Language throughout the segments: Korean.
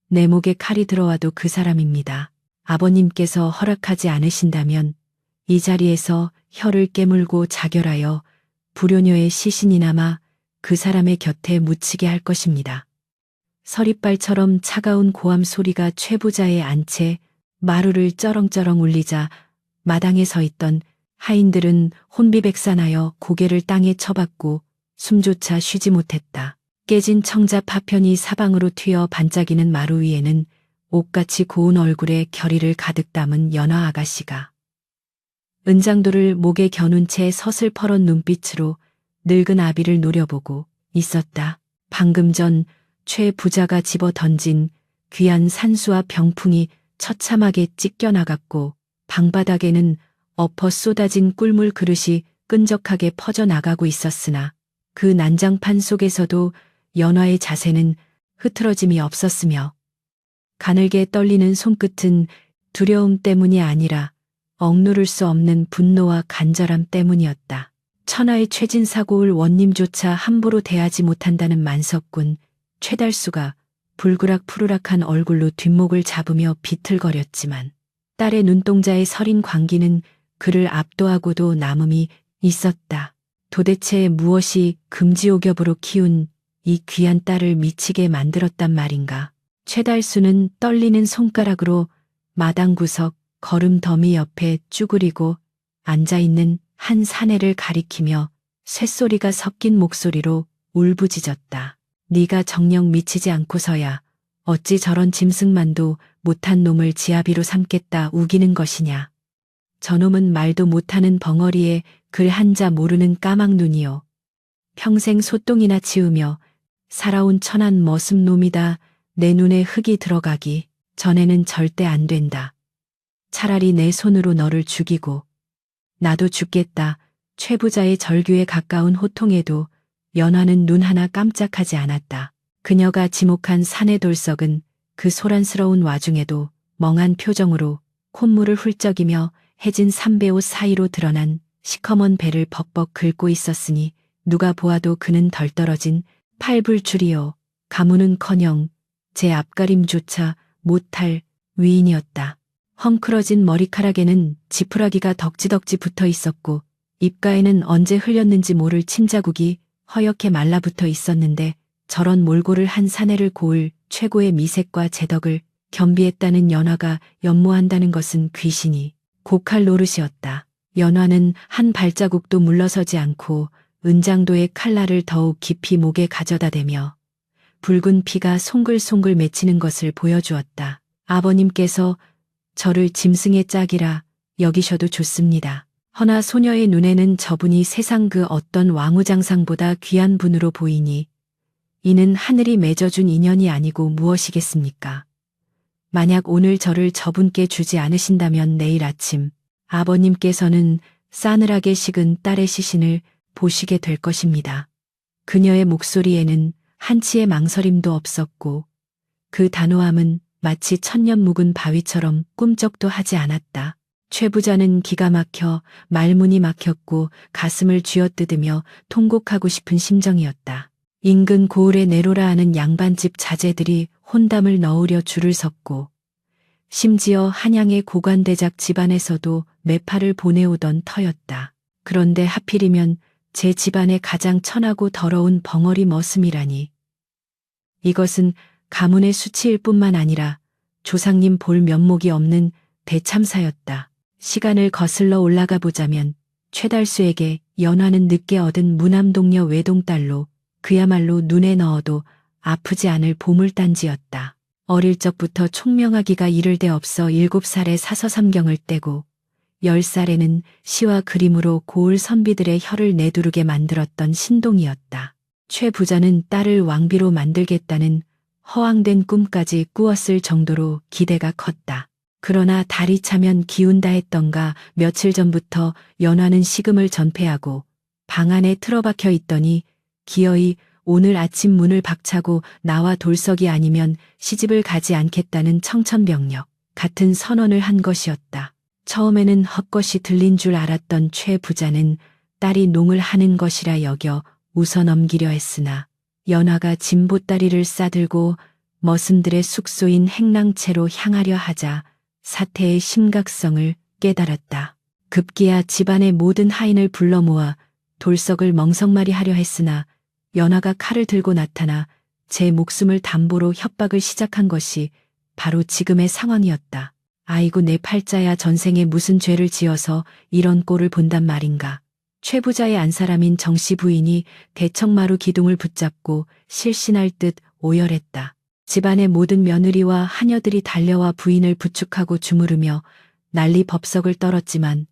내 목에 칼이 들어와도 그 사람입니다. 아버님께서 허락하지 않으신다면 이 자리에서 혀를 깨물고 자결하여 불효녀의 시신이나마 그 사람의 곁에 묻히게 할 것입니다. 서리발처럼 차가운 고함 소리가 최 부자의 안채 마루를 쩌렁쩌렁 울리자 마당에 서 있던 하인들은 혼비백산하여 고개를 땅에 쳐박고 숨조차 쉬지 못했다. 깨진 청자 파편이 사방으로 튀어 반짝이는 마루 위에는 옥같이 고운 얼굴에 결의를 가득 담은 연화 아가씨가 은장도를 목에 겨눈 채 서슬퍼런 눈빛으로 늙은 아비를 노려보고 있었다. 방금 전 최 부자가 집어 던진 귀한 산수와 병풍이 처참하게 찢겨나갔고 방바닥에는 엎어 쏟아진 꿀물 그릇이 끈적하게 퍼져나가고 있었으나 그 난장판 속에서도 연화의 자세는 흐트러짐이 없었으며 가늘게 떨리는 손끝은 두려움 때문이 아니라 억누를 수 없는 분노와 간절함 때문이었다. 천하의 최진사고을 원님조차 함부로 대하지 못한다는 만석군 최달수가 불그락푸르락한 얼굴로 뒷목을 잡으며 비틀거렸지만 딸의 눈동자의 서린 광기는 그를 압도하고도 남음이 있었다. 도대체 무엇이 금지옥엽으로 키운 이 귀한 딸을 미치게 만들었단 말인가. 최달수는 떨리는 손가락으로 마당 구석 걸음 더미 옆에 쭈그리고 앉아있는 한 사내를 가리키며 쇳소리가 섞인 목소리로 울부짖었다. 네가 정녕 미치지 않고서야 어찌 저런 짐승만도 못한 놈을 지아비로 삼겠다 우기는 것이냐. 저놈은 말도 못하는 벙어리에 글 한자 모르는 까막눈이요. 평생 소똥이나 치우며 살아온 천한 머슴놈이다. 내 눈에 흙이 들어가기 전에는 절대 안 된다. 차라리 내 손으로 너를 죽이고 나도 죽겠다. 최 부자의 절규에 가까운 호통에도 연화는 눈 하나 깜짝하지 않았다. 그녀가 지목한 산의 돌석은 그 소란스러운 와중에도 멍한 표정으로 콧물을 훌쩍이며 해진 삼배옷 사이로 드러난 시커먼 배를 벅벅 긁고 있었으니 누가 보아도 그는 덜 떨어진 팔불출이요 가문은커녕 제 앞가림조차 못할 위인이었다. 헝클어진 머리카락에는 지푸라기가 덕지덕지 붙어 있었고 입가에는 언제 흘렸는지 모를 침자국이 허옇게 말라붙어 있었는데 저런 몰골을 한 사내를 고을 최고의 미색과 재덕을 겸비했다는 연화가 연모한다는 것은 귀신이 고칼 노릇이었다. 연화는 한 발자국도 물러서지 않고 은장도의 칼날을 더욱 깊이 목에 가져다 대며 붉은 피가 송글송글 맺히는 것을 보여주었다. 아버님께서 저를 짐승의 짝이라 여기셔도 좋습니다. 허나 소녀의 눈에는 저분이 세상 그 어떤 왕우장상보다 귀한 분으로 보이니 이는 하늘이 맺어준 인연이 아니고 무엇이겠습니까? 만약 오늘 저를 저분께 주지 않으신다면 내일 아침 아버님께서는 싸늘하게 식은 딸의 시신을 보시게 될 것입니다. 그녀의 목소리에는 한치의 망설임도 없었고 그 단호함은 마치 천년 묵은 바위처럼 꿈쩍도 하지 않았다. 최 부자는 기가 막혀 말문이 막혔고 가슴을 쥐어뜯으며 통곡하고 싶은 심정이었다. 인근 고을에 내로라 하는 양반집 자제들이 혼담을 넣으려 줄을 섰고 심지어 한양의 고관대작 집안에서도 매파를 보내오던 터였다. 그런데 하필이면 제 집안의 가장 천하고 더러운 벙어리 머슴이라니. 이것은 가문의 수치일 뿐만 아니라 조상님 볼 면목이 없는 대참사였다. 시간을 거슬러 올라가 보자면 최달수에게 연화는 늦게 얻은 무남동녀 외동딸로 그야말로 눈에 넣어도 아프지 않을 보물단지였다. 어릴 적부터 총명하기가 이를 데 없어 7살에 사서삼경을 떼고 10살에는 시와 그림으로 고을 선비들의 혀를 내두르게 만들었던 신동이었다. 최 부자는 딸을 왕비로 만들겠다는 허황된 꿈까지 꾸었을 정도로 기대가 컸다. 그러나 달이 차면 기운다 했던가 며칠 전부터 연화는 식음을 전폐하고 방 안에 틀어박혀 있더니 기어이 오늘 아침 문을 박차고 나와 돌석이 아니면 시집을 가지 않겠다는 청천벽력 같은 선언을 한 것이었다. 처음에는 헛것이 들린 줄 알았던 최 부자는 딸이 농을 하는 것이라 여겨 웃어 넘기려 했으나 연화가 진보다리를 싸들고 머슴들의 숙소인 행랑채로 향하려 하자 사태의 심각성을 깨달았다. 급기야 집안의 모든 하인을 불러 모아 돌석을 멍석말이 하려 했으나 연화가 칼을 들고 나타나 제 목숨을 담보로 협박을 시작한 것이 바로 지금의 상황이었다. 아이고 내 팔자야, 전생에 무슨 죄를 지어서 이런 꼴을 본단 말인가. 최 부자의 안사람인 정씨 부인이 대청마루 기둥을 붙잡고 실신할 듯 오열했다. 집안의 모든 며느리와 하녀들이 달려와 부인을 부축하고 주무르며 난리 법석을 떨었지만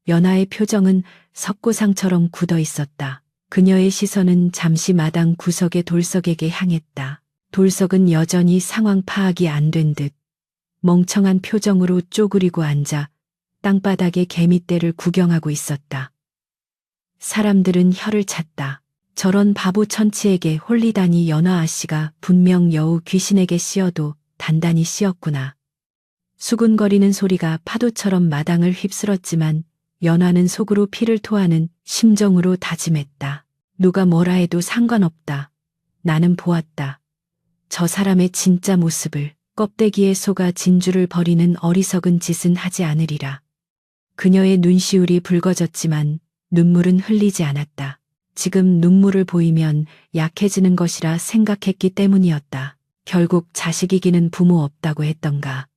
연하의 표정은 석고상처럼 굳어 있었다. 그녀의 시선은 잠시 마당 구석의 돌석에게 향했다. 돌석은 여전히 상황 파악이 안 된 듯 멍청한 표정으로 쪼그리고 앉아 땅바닥의 개미떼를 구경하고 있었다. 사람들은 혀를 찼다. 저런 바보 천치에게 홀리다니 연화 아씨가 분명 여우 귀신에게 씌어도 단단히 씌었구나. 수군거리는 소리가 파도처럼 마당을 휩쓸었지만 연화는 속으로 피를 토하는 심정으로 다짐했다. 누가 뭐라 해도 상관없다. 나는 보았다. 저 사람의 진짜 모습을. 껍데기에 속아 진주를 버리는 어리석은 짓은 하지 않으리라. 그녀의 눈시울이 붉어졌지만 눈물은 흘리지 않았다. 지금 눈물을 보이면 약해지는 것이라 생각했기 때문이었다. 결국 자식 이기는 부모 없다고 했던가.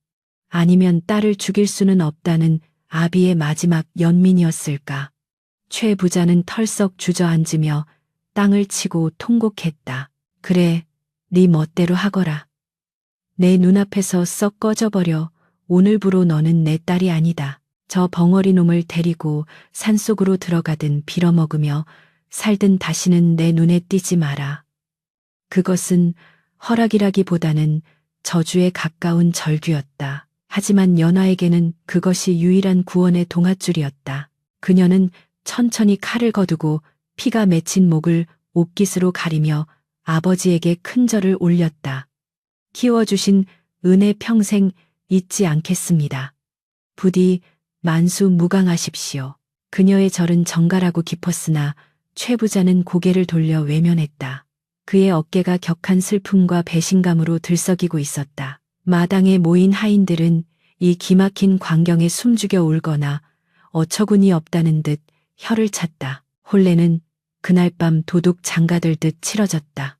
아니면 딸을 죽일 수는 없다는 아비의 마지막 연민이었을까. 최 부자는 털썩 주저앉으며 땅을 치고 통곡했다. 그래, 네 멋대로 하거라. 내 눈앞에서 썩 꺼져버려. 오늘부로 너는 내 딸이 아니다. 저 벙어리 놈을 데리고 산속으로 들어가든 빌어먹으며 살든 다시는 내 눈에 띄지 마라. 그것은 허락이라기보다는 저주에 가까운 절규였다. 하지만 연화에게는 그것이 유일한 구원의 동아줄이었다. 그녀는 천천히 칼을 거두고 피가 맺힌 목을 옷깃으로 가리며 아버지에게 큰 절을 올렸다. 키워주신 은혜 평생 잊지 않겠습니다. 부디 만수무강하십시오. 그녀의 절은 정갈하고 깊었으나 최 부자는 고개를 돌려 외면했다. 그의 어깨가 격한 슬픔과 배신감으로 들썩이고 있었다. 마당에 모인 하인들은 이 기막힌 광경에 숨죽여 울거나 어처구니 없다는 듯 혀를 찼다. 혼례는 그날 밤 도둑 장가들듯 치러졌다.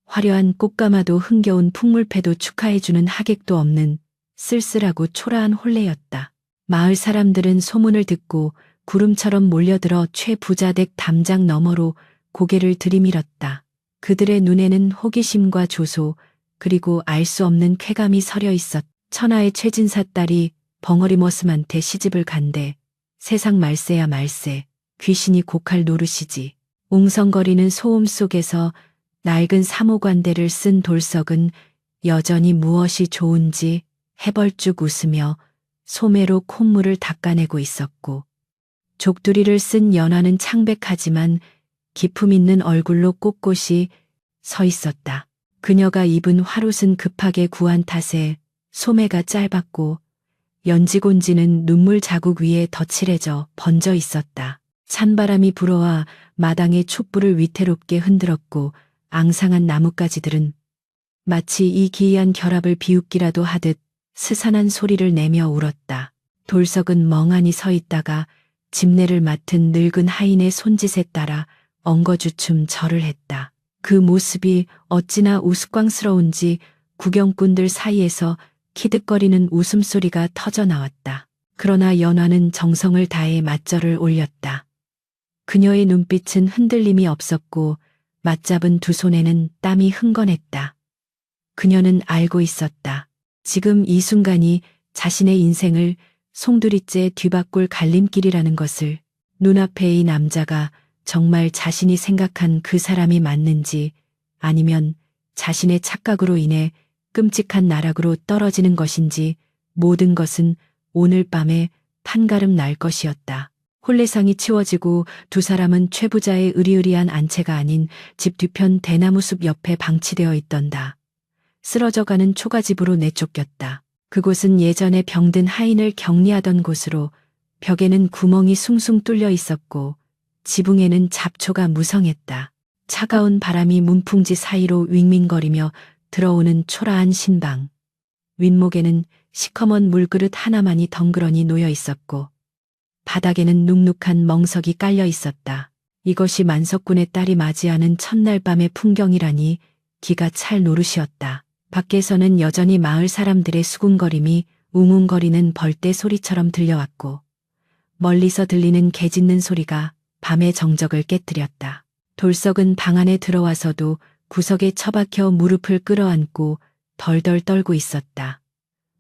화려한 꽃가마도 흥겨운 풍물패도 축하해주는 하객도 없는 쓸쓸하고 초라한 혼례였다. 마을 사람들은 소문을 듣고 구름처럼 몰려들어 최 부자 댁 담장 너머로 고개를 들이밀었다. 그들의 눈에는 호기심과 조소 그리고 알 수 없는 쾌감이 서려 있었다. 천하의 최진사 딸이 벙어리 머슴한테 시집을 간대. 세상 말세야 말세. 귀신이 고칼 노릇이지. 웅성거리는 소음 속에서 낡은 사모관대를 쓴 돌석은 여전히 무엇이 좋은지 해벌쭉 웃으며 소매로 콧물을 닦아내고 있었고 족두리를 쓴 연화는 창백하지만 기품 있는 얼굴로 꼿꼿이 서 있었다. 그녀가 입은 화롯은 급하게 구한 탓에 소매가 짧았고 연지곤지는 눈물 자국 위에 덧칠해져 번져 있었다. 찬바람이 불어와 마당의 촛불을 위태롭게 흔들었고 앙상한 나뭇가지들은 마치 이 기이한 결합을 비웃기라도 하듯 스산한 소리를 내며 울었다. 돌석은 멍하니 서 있다가 집내를 맡은 늙은 하인의 손짓에 따라 엉거주춤 절을 했다. 그 모습이 어찌나 우스꽝스러운지 구경꾼들 사이에서 키득거리는 웃음소리가 터져 나왔다. 그러나 연화는 정성을 다해 맞절을 올렸다. 그녀의 눈빛은 흔들림이 없었고 맞잡은 두 손에는 땀이 흥건했다. 그녀는 알고 있었다. 지금 이 순간이 자신의 인생을 송두리째 뒤바꿀 갈림길이라는 것을. 눈앞에 이 남자가 정말 자신이 생각한 그 사람이 맞는지 아니면 자신의 착각으로 인해 끔찍한 나락으로 떨어지는 것인지 모든 것은 오늘 밤에 판가름 날 것이었다. 혼례상이 치워지고 두 사람은 최 부자의 으리으리한 안채가 아닌 집 뒤편 대나무 숲 옆에 방치되어 있던다. 쓰러져가는 초가집으로 내쫓겼다. 그곳은 예전에 병든 하인을 격리하던 곳으로 벽에는 구멍이 숭숭 뚫려 있었고 지붕에는 잡초가 무성했다. 차가운 바람이 문풍지 사이로 윙윙거리며 들어오는 초라한 신방. 윗목에는 시커먼 물그릇 하나만이 덩그러니 놓여 있었고 바닥에는 눅눅한 멍석이 깔려 있었다. 이것이 만석군의 딸이 맞이하는 첫날 밤의 풍경이라니 기가 찰 노릇이었다. 밖에서는 여전히 마을 사람들의 수군거림이 웅웅거리는 벌떼 소리처럼 들려왔고 멀리서 들리는 개 짖는 소리가 밤의 정적을 깨뜨렸다. 돌석은 방 안에 들어와서도 구석에 처박혀 무릎을 끌어안고 덜덜 떨고 있었다.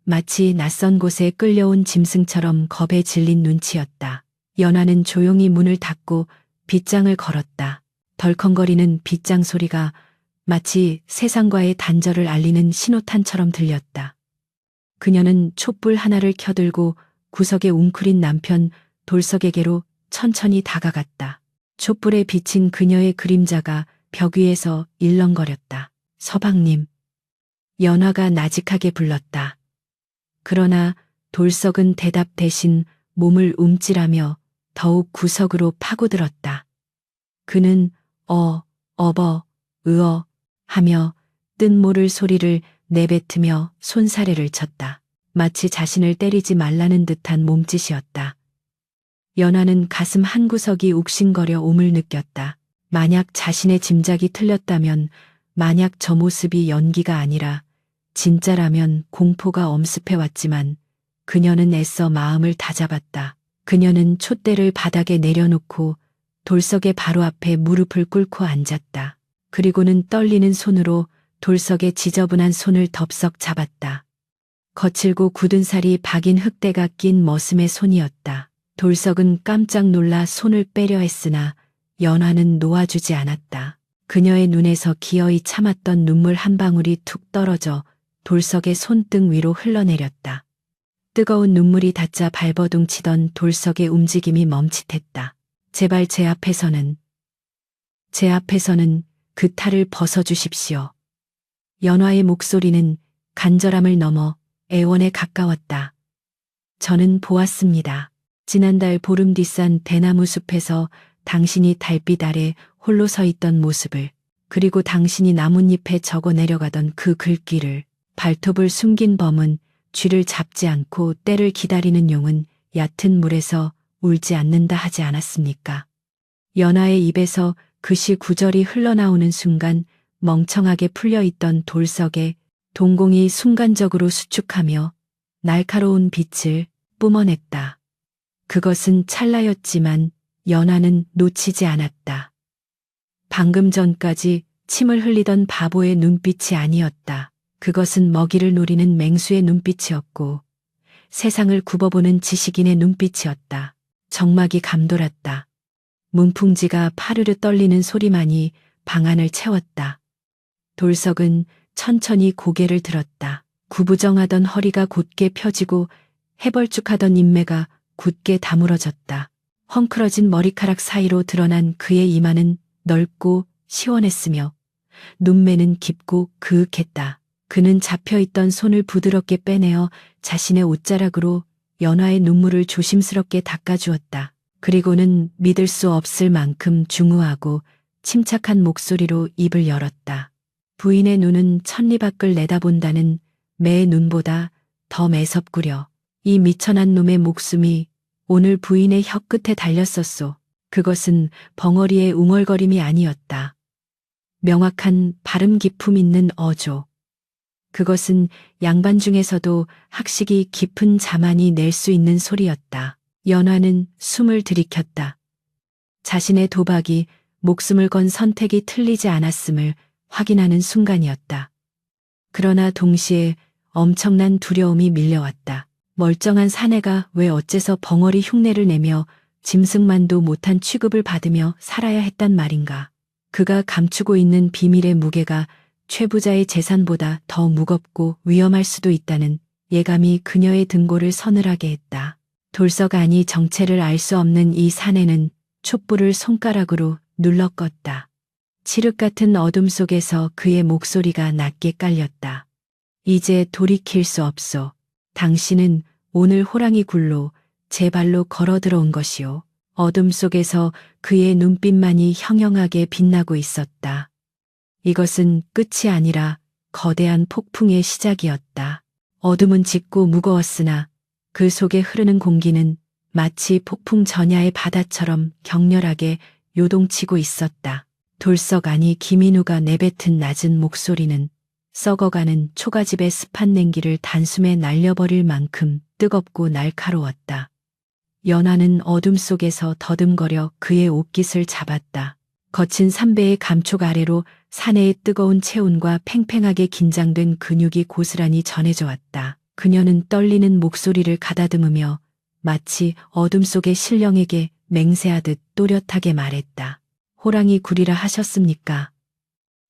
마치 낯선 곳에 끌려온 짐승처럼 겁에 질린 눈치였다. 연화는 조용히 문을 닫고 빗장을 걸었다. 덜컹거리는 빗장 소리가 마치 세상과의 단절을 알리는 신호탄처럼 들렸다. 그녀는 촛불 하나를 켜들고 구석에 웅크린 남편 돌석에게로 천천히 다가갔다. 촛불에 비친 그녀의 그림자가 벽 위에서 일렁거렸다. 서방님. 연화가 나직하게 불렀다. 그러나 돌석은 대답 대신 몸을 움찔하며 더욱 구석으로 파고들었다. 그는 어버, 으어 하며 뜻 모를 소리를 내뱉으며 손사래를 쳤다. 마치 자신을 때리지 말라는 듯한 몸짓이었다. 연화는 가슴 한구석이 욱신거려 옴을 느꼈다. 만약 자신의 짐작이 틀렸다면, 만약 저 모습이 연기가 아니라 진짜라면 공포가 엄습해왔지만 그녀는 애써 마음을 다잡았다. 그녀는 촛대를 바닥에 내려놓고 돌석의 바로 앞에 무릎을 꿇고 앉았다. 그리고는 떨리는 손으로 돌석의 지저분한 손을 덥석 잡았다. 거칠고 굳은 살이 박인 흙대가 낀 머슴의 손이었다. 돌석은 깜짝 놀라 손을 빼려 했으나 연화는 놓아주지 않았다. 그녀의 눈에서 기어이 참았던 눈물 한 방울이 툭 떨어져 돌석의 손등 위로 흘러내렸다. 뜨거운 눈물이 닿자 발버둥치던 돌석의 움직임이 멈칫했다. 제발 제 앞에서는 그 탈을 벗어주십시오. 연화의 목소리는 간절함을 넘어 애원에 가까웠다. 저는 보았습니다. 지난달 보름 뒤산 대나무 숲에서 당신이 달빛 아래 홀로 서 있던 모습을, 그리고 당신이 나뭇잎에 적어 내려가던 그 글귀를, 발톱을 숨긴 범은 쥐를 잡지 않고 때를 기다리는 용은 얕은 물에서 울지 않는다 하지 않았습니까? 연화의 입에서 그 시 구절이 흘러나오는 순간 멍청하게 풀려있던 돌석에 동공이 순간적으로 수축하며 날카로운 빛을 뿜어냈다. 그것은 찰나였지만 연화는 놓치지 않았다. 방금 전까지 침을 흘리던 바보의 눈빛이 아니었다. 그것은 먹이를 노리는 맹수의 눈빛이었고 세상을 굽어보는 지식인의 눈빛이었다. 정막이 감돌았다. 문풍지가 파르르 떨리는 소리만이 방 안을 채웠다. 돌석은 천천히 고개를 들었다. 구부정하던 허리가 곧게 펴지고 해벌쭉하던 인매가 굳게 다물어졌다. 헝클어진 머리카락 사이로 드러난 그의 이마는 넓고 시원했으며 눈매는 깊고 그윽했다. 그는 잡혀있던 손을 부드럽게 빼내어 자신의 옷자락으로 연화의 눈물을 조심스럽게 닦아주었다. 그리고는 믿을 수 없을 만큼 중후하고 침착한 목소리로 입을 열었다. 부인의 눈은 천리 밖을 내다본다는 매의 눈보다 더 매섭구려. 이 미천한 놈의 목숨이 오늘 부인의 혀끝에 달렸었소. 그것은 벙어리의 웅얼거림이 아니었다. 명확한 발음 기품 있는 어조. 그것은 양반 중에서도 학식이 깊은 자만이 낼 수 있는 소리였다. 연화는 숨을 들이켰다. 자신의 도박이 목숨을 건 선택이 틀리지 않았음을 확인하는 순간이었다. 그러나 동시에 엄청난 두려움이 밀려왔다. 멀쩡한 사내가 왜 어째서 벙어리 흉내를 내며 짐승만도 못한 취급을 받으며 살아야 했단 말인가. 그가 감추고 있는 비밀의 무게가 최부자의 재산보다 더 무겁고 위험할 수도 있다는 예감이 그녀의 등골을 서늘하게 했다. 돌석 안이 정체를 알 수 없는 이 사내는 촛불을 손가락으로 눌러 껐다. 칠흑 같은 어둠 속에서 그의 목소리가 낮게 깔렸다. 이제 돌이킬 수 없소. 당신은 오늘 호랑이 굴로 제 발로 걸어 들어온 것이오. 어둠 속에서 그의 눈빛만이 형형하게 빛나고 있었다. 이것은 끝이 아니라 거대한 폭풍의 시작이었다. 어둠은 짙고 무거웠으나 그 속에 흐르는 공기는 마치 폭풍 전야의 바다처럼 격렬하게 요동치고 있었다. 돌석 안이 김인우가 내뱉은 낮은 목소리는 썩어가는 초가집의 습한 냉기를 단숨에 날려버릴 만큼 뜨겁고 날카로웠다. 연화는 어둠 속에서 더듬거려 그의 옷깃을 잡았다. 거친 삼배의 감촉 아래로 사내의 뜨거운 체온과 팽팽하게 긴장된 근육이 고스란히 전해져 왔다. 그녀는 떨리는 목소리를 가다듬으며 마치 어둠 속의 신령에게 맹세하듯 또렷하게 말했다. 호랑이 굴이라 하셨습니까?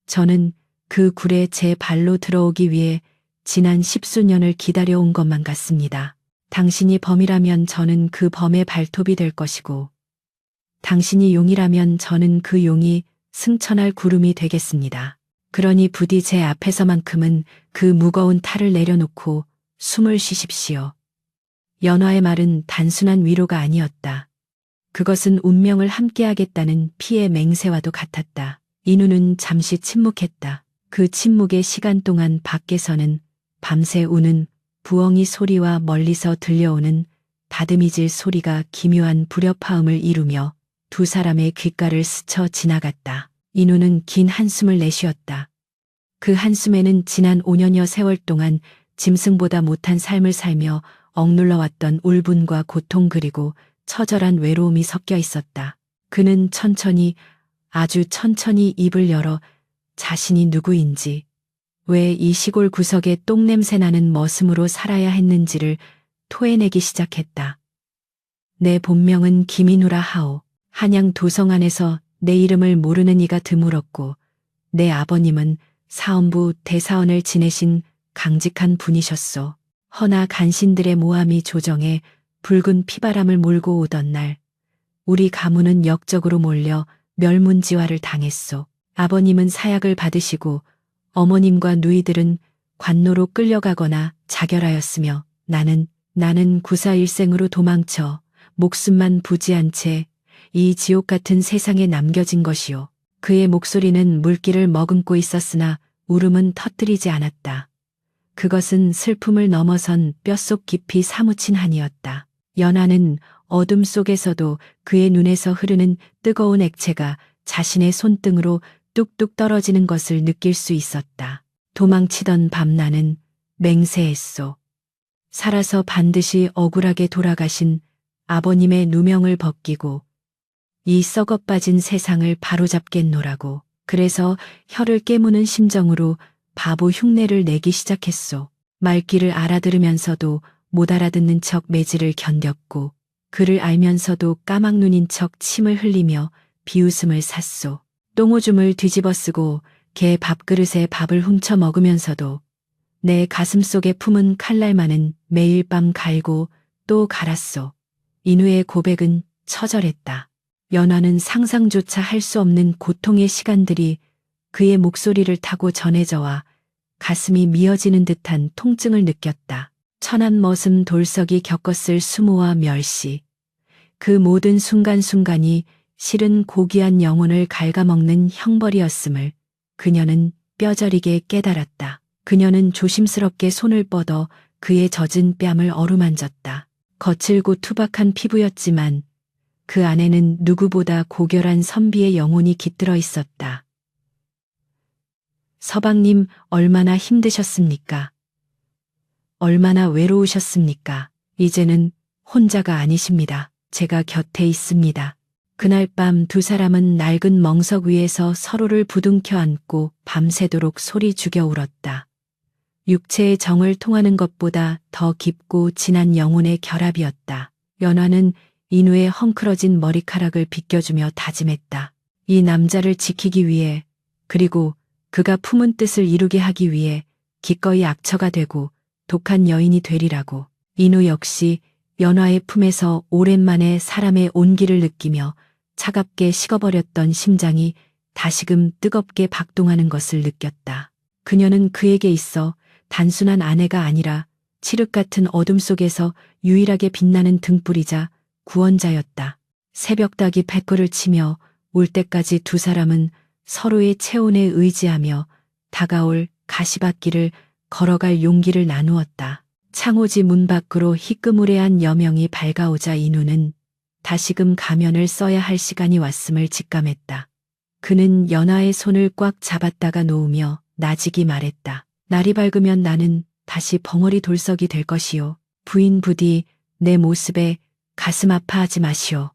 저는 그 굴에 제 발로 들어오기 위해 지난 10수년을 기다려온 것만 같습니다. 당신이 범이라면 저는 그 범의 발톱이 될 것이고, 당신이 용이라면 저는 그 용이 승천할 구름이 되겠습니다. 그러니 부디 제 앞에서만큼은 그 무거운 탈을 내려놓고 숨을 쉬십시오. 연화의 말은 단순한 위로가 아니었다. 그것은 운명을 함께하겠다는 피의 맹세와도 같았다. 인우는 잠시 침묵했다. 그 침묵의 시간 동안 밖에서는 밤새 우는 부엉이 소리와 멀리서 들려오는 다듬이질 소리가 기묘한 불협화음을 이루며 두 사람의 귓가를 스쳐 지나갔다. 인우는 긴 한숨을 내쉬었다. 그 한숨에는 지난 5년여 세월 동안 짐승보다 못한 삶을 살며 억눌러왔던 울분과 고통 그리고 처절한 외로움이 섞여 있었다. 그는 천천히, 아주 천천히 입을 열어 자신이 누구인지, 왜 이 시골 구석에 똥냄새 나는 머슴으로 살아야 했는지를 토해내기 시작했다. 내 본명은 김인우라 하오. 한양 도성 안에서 내 이름을 모르는 이가 드물었고, 내 아버님은 사헌부 대사원을 지내신 강직한 분이셨소. 허나 간신들의 모함이 조정해 붉은 피바람을 몰고 오던 날, 우리 가문은 역적으로 몰려 멸문지화를 당했소. 아버님은 사약을 받으시고 어머님과 누이들은 관노로 끌려가거나 자결하였으며 나는 구사일생으로 도망쳐 목숨만 부지한 채 이 지옥 같은 세상에 남겨진 것이요. 그의 목소리는 물기를 머금고 있었으나 울음은 터뜨리지 않았다. 그것은 슬픔을 넘어선 뼛속 깊이 사무친 한이었다. 연하는 어둠 속에서도 그의 눈에서 흐르는 뜨거운 액체가 자신의 손등으로 뚝뚝 떨어지는 것을 느낄 수 있었다. 도망치던 밤나는 맹세했소. 살아서 반드시 억울하게 돌아가신 아버님의 누명을 벗기고 이 썩어빠진 세상을 바로잡겠노라고. 그래서 혀를 깨무는 심정으로 바보 흉내를 내기 시작했소. 말귀를 알아들으면서도 못 알아듣는 척 매질을 견뎠고, 그를 알면서도 까막눈인 척 침을 흘리며 비웃음을 샀소. 똥오줌을 뒤집어 쓰고 개 밥그릇에 밥을 훔쳐 먹으면서도 내 가슴 속에 품은 칼날만은 매일 밤 갈고 또 갈았소. 인우의 고백은 처절했다. 연화는 상상조차 할 수 없는 고통의 시간들이 그의 목소리를 타고 전해져와 가슴이 미어지는 듯한 통증을 느꼈다. 천한 머슴 돌석이 겪었을 수모와 멸시, 그 모든 순간순간이 실은 고귀한 영혼을 갉아먹는 형벌이었음을 그녀는 뼈저리게 깨달았다. 그녀는 조심스럽게 손을 뻗어 그의 젖은 뺨을 어루만졌다. 거칠고 투박한 피부였지만 그 안에는 누구보다 고결한 선비의 영혼이 깃들어 있었다. 서방님, 얼마나 힘드셨습니까? 얼마나 외로우셨습니까? 이제는 혼자가 아니십니다. 제가 곁에 있습니다. 그날 밤 두 사람은 낡은 멍석 위에서 서로를 부둥켜 안고 밤새도록 소리 죽여 울었다. 육체의 정을 통하는 것보다 더 깊고 진한 영혼의 결합이었다. 연화는 인우의 헝클어진 머리카락을 빗겨주며 다짐했다. 이 남자를 지키기 위해, 그리고 그가 품은 뜻을 이루게 하기 위해 기꺼이 악처가 되고 독한 여인이 되리라고. 인우 역시 연화의 품에서 오랜만에 사람의 온기를 느끼며 차갑게 식어버렸던 심장이 다시금 뜨겁게 박동하는 것을 느꼈다. 그녀는 그에게 있어 단순한 아내가 아니라 칠흑 같은 어둠 속에서 유일하게 빛나는 등불이자 구원자였다. 새벽닭이 백구를 치며 올 때까지 두 사람은 서로의 체온에 의지하며 다가올 가시밭길을 걸어갈 용기를 나누었다. 창호지 문 밖으로 희끄무레한 여명이 밝아오자 인우는 다시금 가면을 써야 할 시간이 왔음을 직감했다. 그는 연하의 손을 꽉 잡았다가 놓으며 나직이 말했다. 날이 밝으면 나는 다시 벙어리 돌석이 될 것이요. 부인 부디 내 모습에 가슴 아파하지 마시오.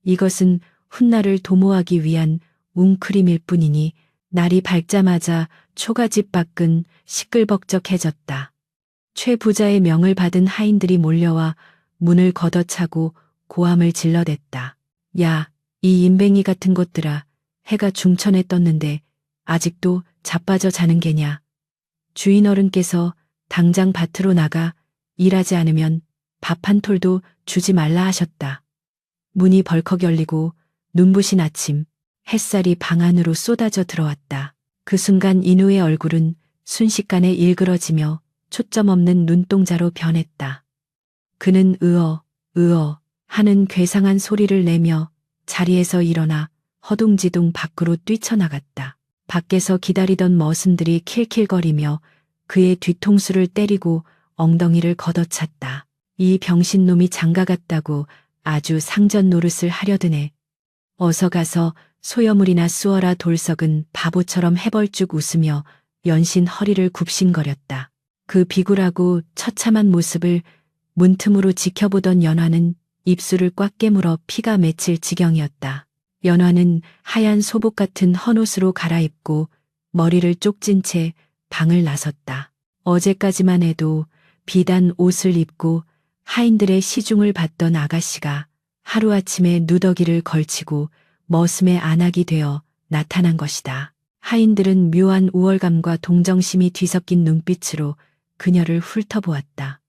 이것은 훗날을 도모하기 위한 웅크림일 뿐이니 날이 밝자마자 초가집 밖은 시끌벅적해졌다. 최 부자의 명을 받은 하인들이 몰려와 문을 걷어차고 고함을 질러댔다. 야, 이 인뱅이 같은 것들아, 해가 중천에 떴는데 아직도 자빠져 자는 게냐. 주인 어른께서 당장 밭으로 나가 일하지 않으면 밥 한 톨도 주지 말라 하셨다. 문이 벌컥 열리고 눈부신 아침, 햇살이 방 안으로 쏟아져 들어왔다. 그 순간 인우의 얼굴은 순식간에 일그러지며 초점 없는 눈동자로 변했다. 그는 으어 하는 괴상한 소리를 내며 자리에서 일어나 허둥지둥 밖으로 뛰쳐나갔다. 밖에서 기다리던 머슴들이 킬킬거리며 그의 뒤통수를 때리고 엉덩이를 걷어찼다. 이 병신놈이 장가갔다고 아주 상전 노릇을 하려드네. 어서 가서 소여물이나 쑤어라. 돌석은 바보처럼 해벌쭉 웃으며 연신 허리를 굽신거렸다. 그 비굴하고 처참한 모습을 문틈으로 지켜보던 연화는 입술을 꽉 깨물어 피가 맺힐 지경이었다. 연화는 하얀 소복 같은 헌옷으로 갈아입고 머리를 쪽진 채 방을 나섰다. 어제까지만 해도 비단 옷을 입고 하인들의 시중을 받던 아가씨가 하루아침에 누더기를 걸치고 머슴의 안악이 되어 나타난 것이다. 하인들은 묘한 우월감과 동정심이 뒤섞인 눈빛으로 그녀를 훑어보았다.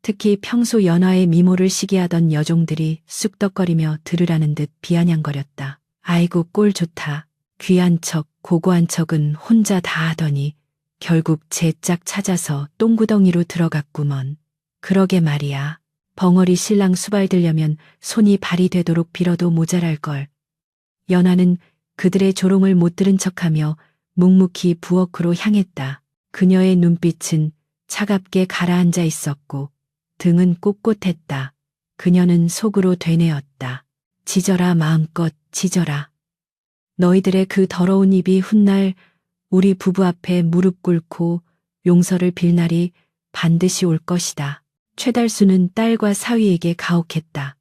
특히 평소 연화의 미모를 시기하던 여종들이 쑥덕거리며 들으라는 듯 비아냥거렸다. 아이고 꼴 좋다. 귀한 척 고고한 척은 혼자 다 하더니 결국 제 짝 찾아서 똥구덩이로 들어갔구먼. 그러게 말이야. 벙어리 신랑 수발들려면 손이 발이 되도록 빌어도 모자랄걸. 연화는 그들의 조롱을 못 들은 척하며 묵묵히 부엌으로 향했다. 그녀의 눈빛은 차갑게 가라앉아 있었고 등은 꼿꼿했다. 그녀는 속으로 되뇌었다. 짖어라 마음껏 짖어라. 너희들의 그 더러운 입이 훗날 우리 부부 앞에 무릎 꿇고 용서를 빌 날이 반드시 올 것이다. 최달수는 딸과 사위에게 가혹했다.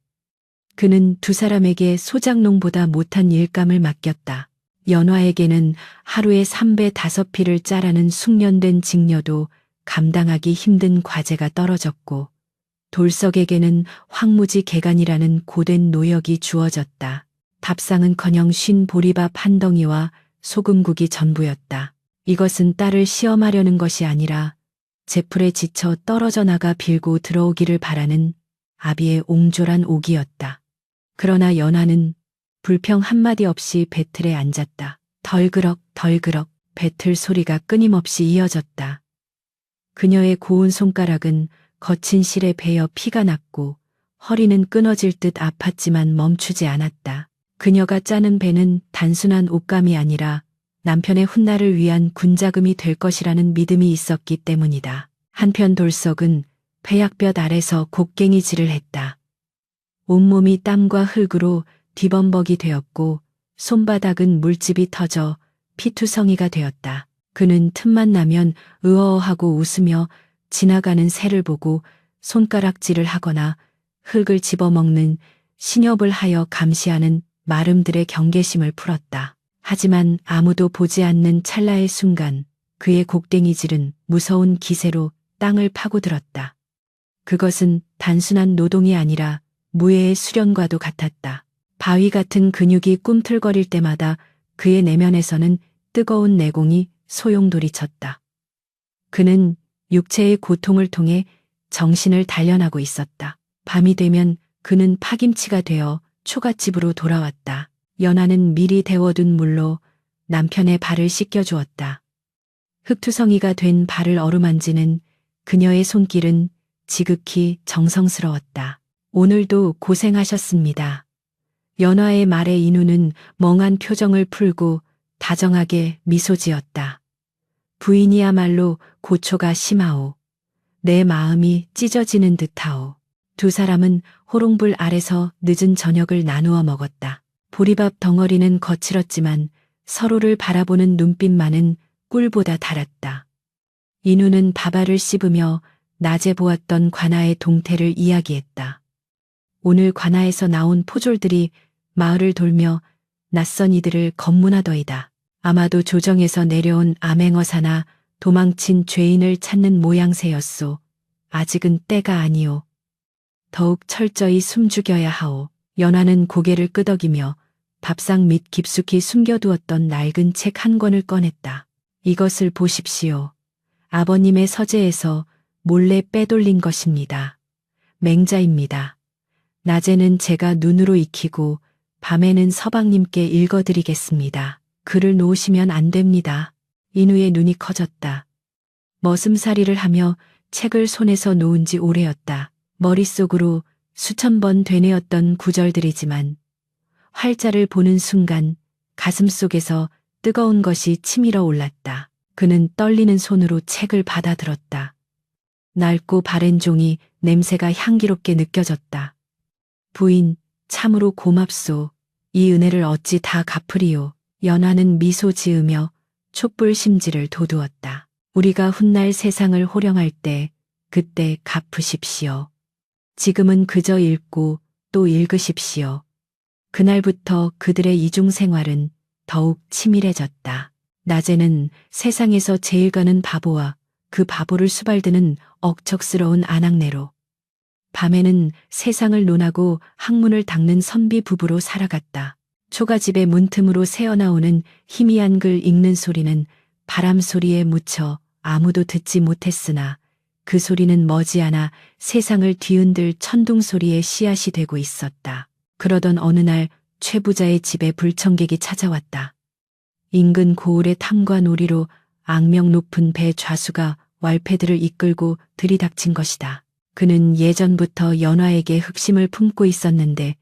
그는 두 사람에게 소작농보다 못한 일감을 맡겼다. 연화에게는 하루에 3배 5피를 짜라는 숙련된 직녀도 감당하기 힘든 과제가 떨어졌고 돌석에게는 황무지 개간이라는 고된 노역이 주어졌다. 밥상은커녕 쉰 보리밥 한 덩이와 소금국이 전부였다. 이것은 딸을 시험하려는 것이 아니라 제풀에 지쳐 떨어져 나가 빌고 들어오기를 바라는 아비의 옹졸한 옥이었다. 그러나 연화는 불평 한마디 없이 배틀에 앉았다. 덜그럭 배틀 소리가 끊임없이 이어졌다. 그녀의 고운 손가락은 거친 실에 베어 피가 났고 허리는 끊어질 듯 아팠지만 멈추지 않았다. 그녀가 짜는 배는 단순한 옷감이 아니라 남편의 훗날을 위한 군자금이 될 것이라는 믿음이 있었기 때문이다. 한편 돌석은 배약볕 아래서 곡괭이질을 했다. 온몸이 땀과 흙으로 뒤범벅이 되었고 손바닥은 물집이 터져 피투성이가 되었다. 그는 틈만 나면 으어하고 웃으며 지나가는 새를 보고 손가락질을 하거나 흙을 집어먹는 신엽을 하여 감시하는 마름들의 경계심을 풀었다. 하지만 아무도 보지 않는 찰나의 순간 그의 곡괭이질은 무서운 기세로 땅을 파고들었다. 그것은 단순한 노동이 아니라 무예의 수련과도 같았다. 바위 같은 근육이 꿈틀거릴 때마다 그의 내면에서는 뜨거운 내공이 소용돌이쳤다. 그는 육체의 고통을 통해 정신을 단련하고 있었다. 밤이 되면 그는 파김치가 되어 초갓집으로 돌아왔다. 연화는 미리 데워둔 물로 남편의 발을 씻겨주었다. 흙투성이가 된 발을 어루만지는 그녀의 손길은 지극히 정성스러웠다. 오늘도 고생하셨습니다. 연화의 말에 인우는 멍한 표정을 풀고 다정하게 미소 지었다. 부인이야말로 고초가 심하오. 내 마음이 찢어지는 듯하오. 두 사람은 호롱불 아래서 늦은 저녁을 나누어 먹었다. 보리밥 덩어리는 거칠었지만 서로를 바라보는 눈빛만은 꿀보다 달았다. 인우는 밥알을 씹으며 낮에 보았던 관아의 동태를 이야기했다. 오늘 관아에서 나온 포졸들이 마을을 돌며 낯선 이들을 검문하더이다. 아마도 조정에서 내려온 암행어사나 도망친 죄인을 찾는 모양새였소. 아직은 때가 아니오. 더욱 철저히 숨죽여야 하오. 연화는 고개를 끄덕이며 밥상 밑 깊숙이 숨겨두었던 낡은 책 한 권을 꺼냈다. 이것을 보십시오. 아버님의 서재에서 몰래 빼돌린 것입니다. 맹자입니다. 낮에는 제가 눈으로 익히고 밤에는 서방님께 읽어드리겠습니다. 글을 놓으시면 안 됩니다. 인우의 눈이 커졌다. 머슴살이를 하며 책을 손에서 놓은 지 오래였다. 머릿속으로 수천 번 되뇌었던 구절들이지만 활자를 보는 순간 가슴속에서 뜨거운 것이 치밀어 올랐다. 그는 떨리는 손으로 책을 받아들었다. 낡고 바랜 종이 냄새가 향기롭게 느껴졌다. 부인, 참으로 고맙소. 이 은혜를 어찌 다 갚으리요. 연화는 미소 지으며 촛불 심지를 돋우었다. 우리가 훗날 세상을 호령할 때 그때 갚으십시오. 지금은 그저 읽고 또 읽으십시오. 그날부터 그들의 이중 생활은 더욱 치밀해졌다. 낮에는 세상에서 제일 가는 바보와 그 바보를 수발드는 억척스러운 아낙네로, 밤에는 세상을 논하고 학문을 닦는 선비 부부로 살아갔다. 초가집의 문틈으로 새어나오는 희미한 글 읽는 소리는 바람 소리에 묻혀 아무도 듣지 못했으나 그 소리는 머지않아 세상을 뒤흔들 천둥 소리의 씨앗이 되고 있었다. 그러던 어느 날 최 부자의 집에 불청객이 찾아왔다. 인근 고을의 탐과 놀이로 악명 높은 배 좌수가 왈패들을 이끌고 들이닥친 것이다. 그는 예전부터 연화에게 흑심을 품고 있었는데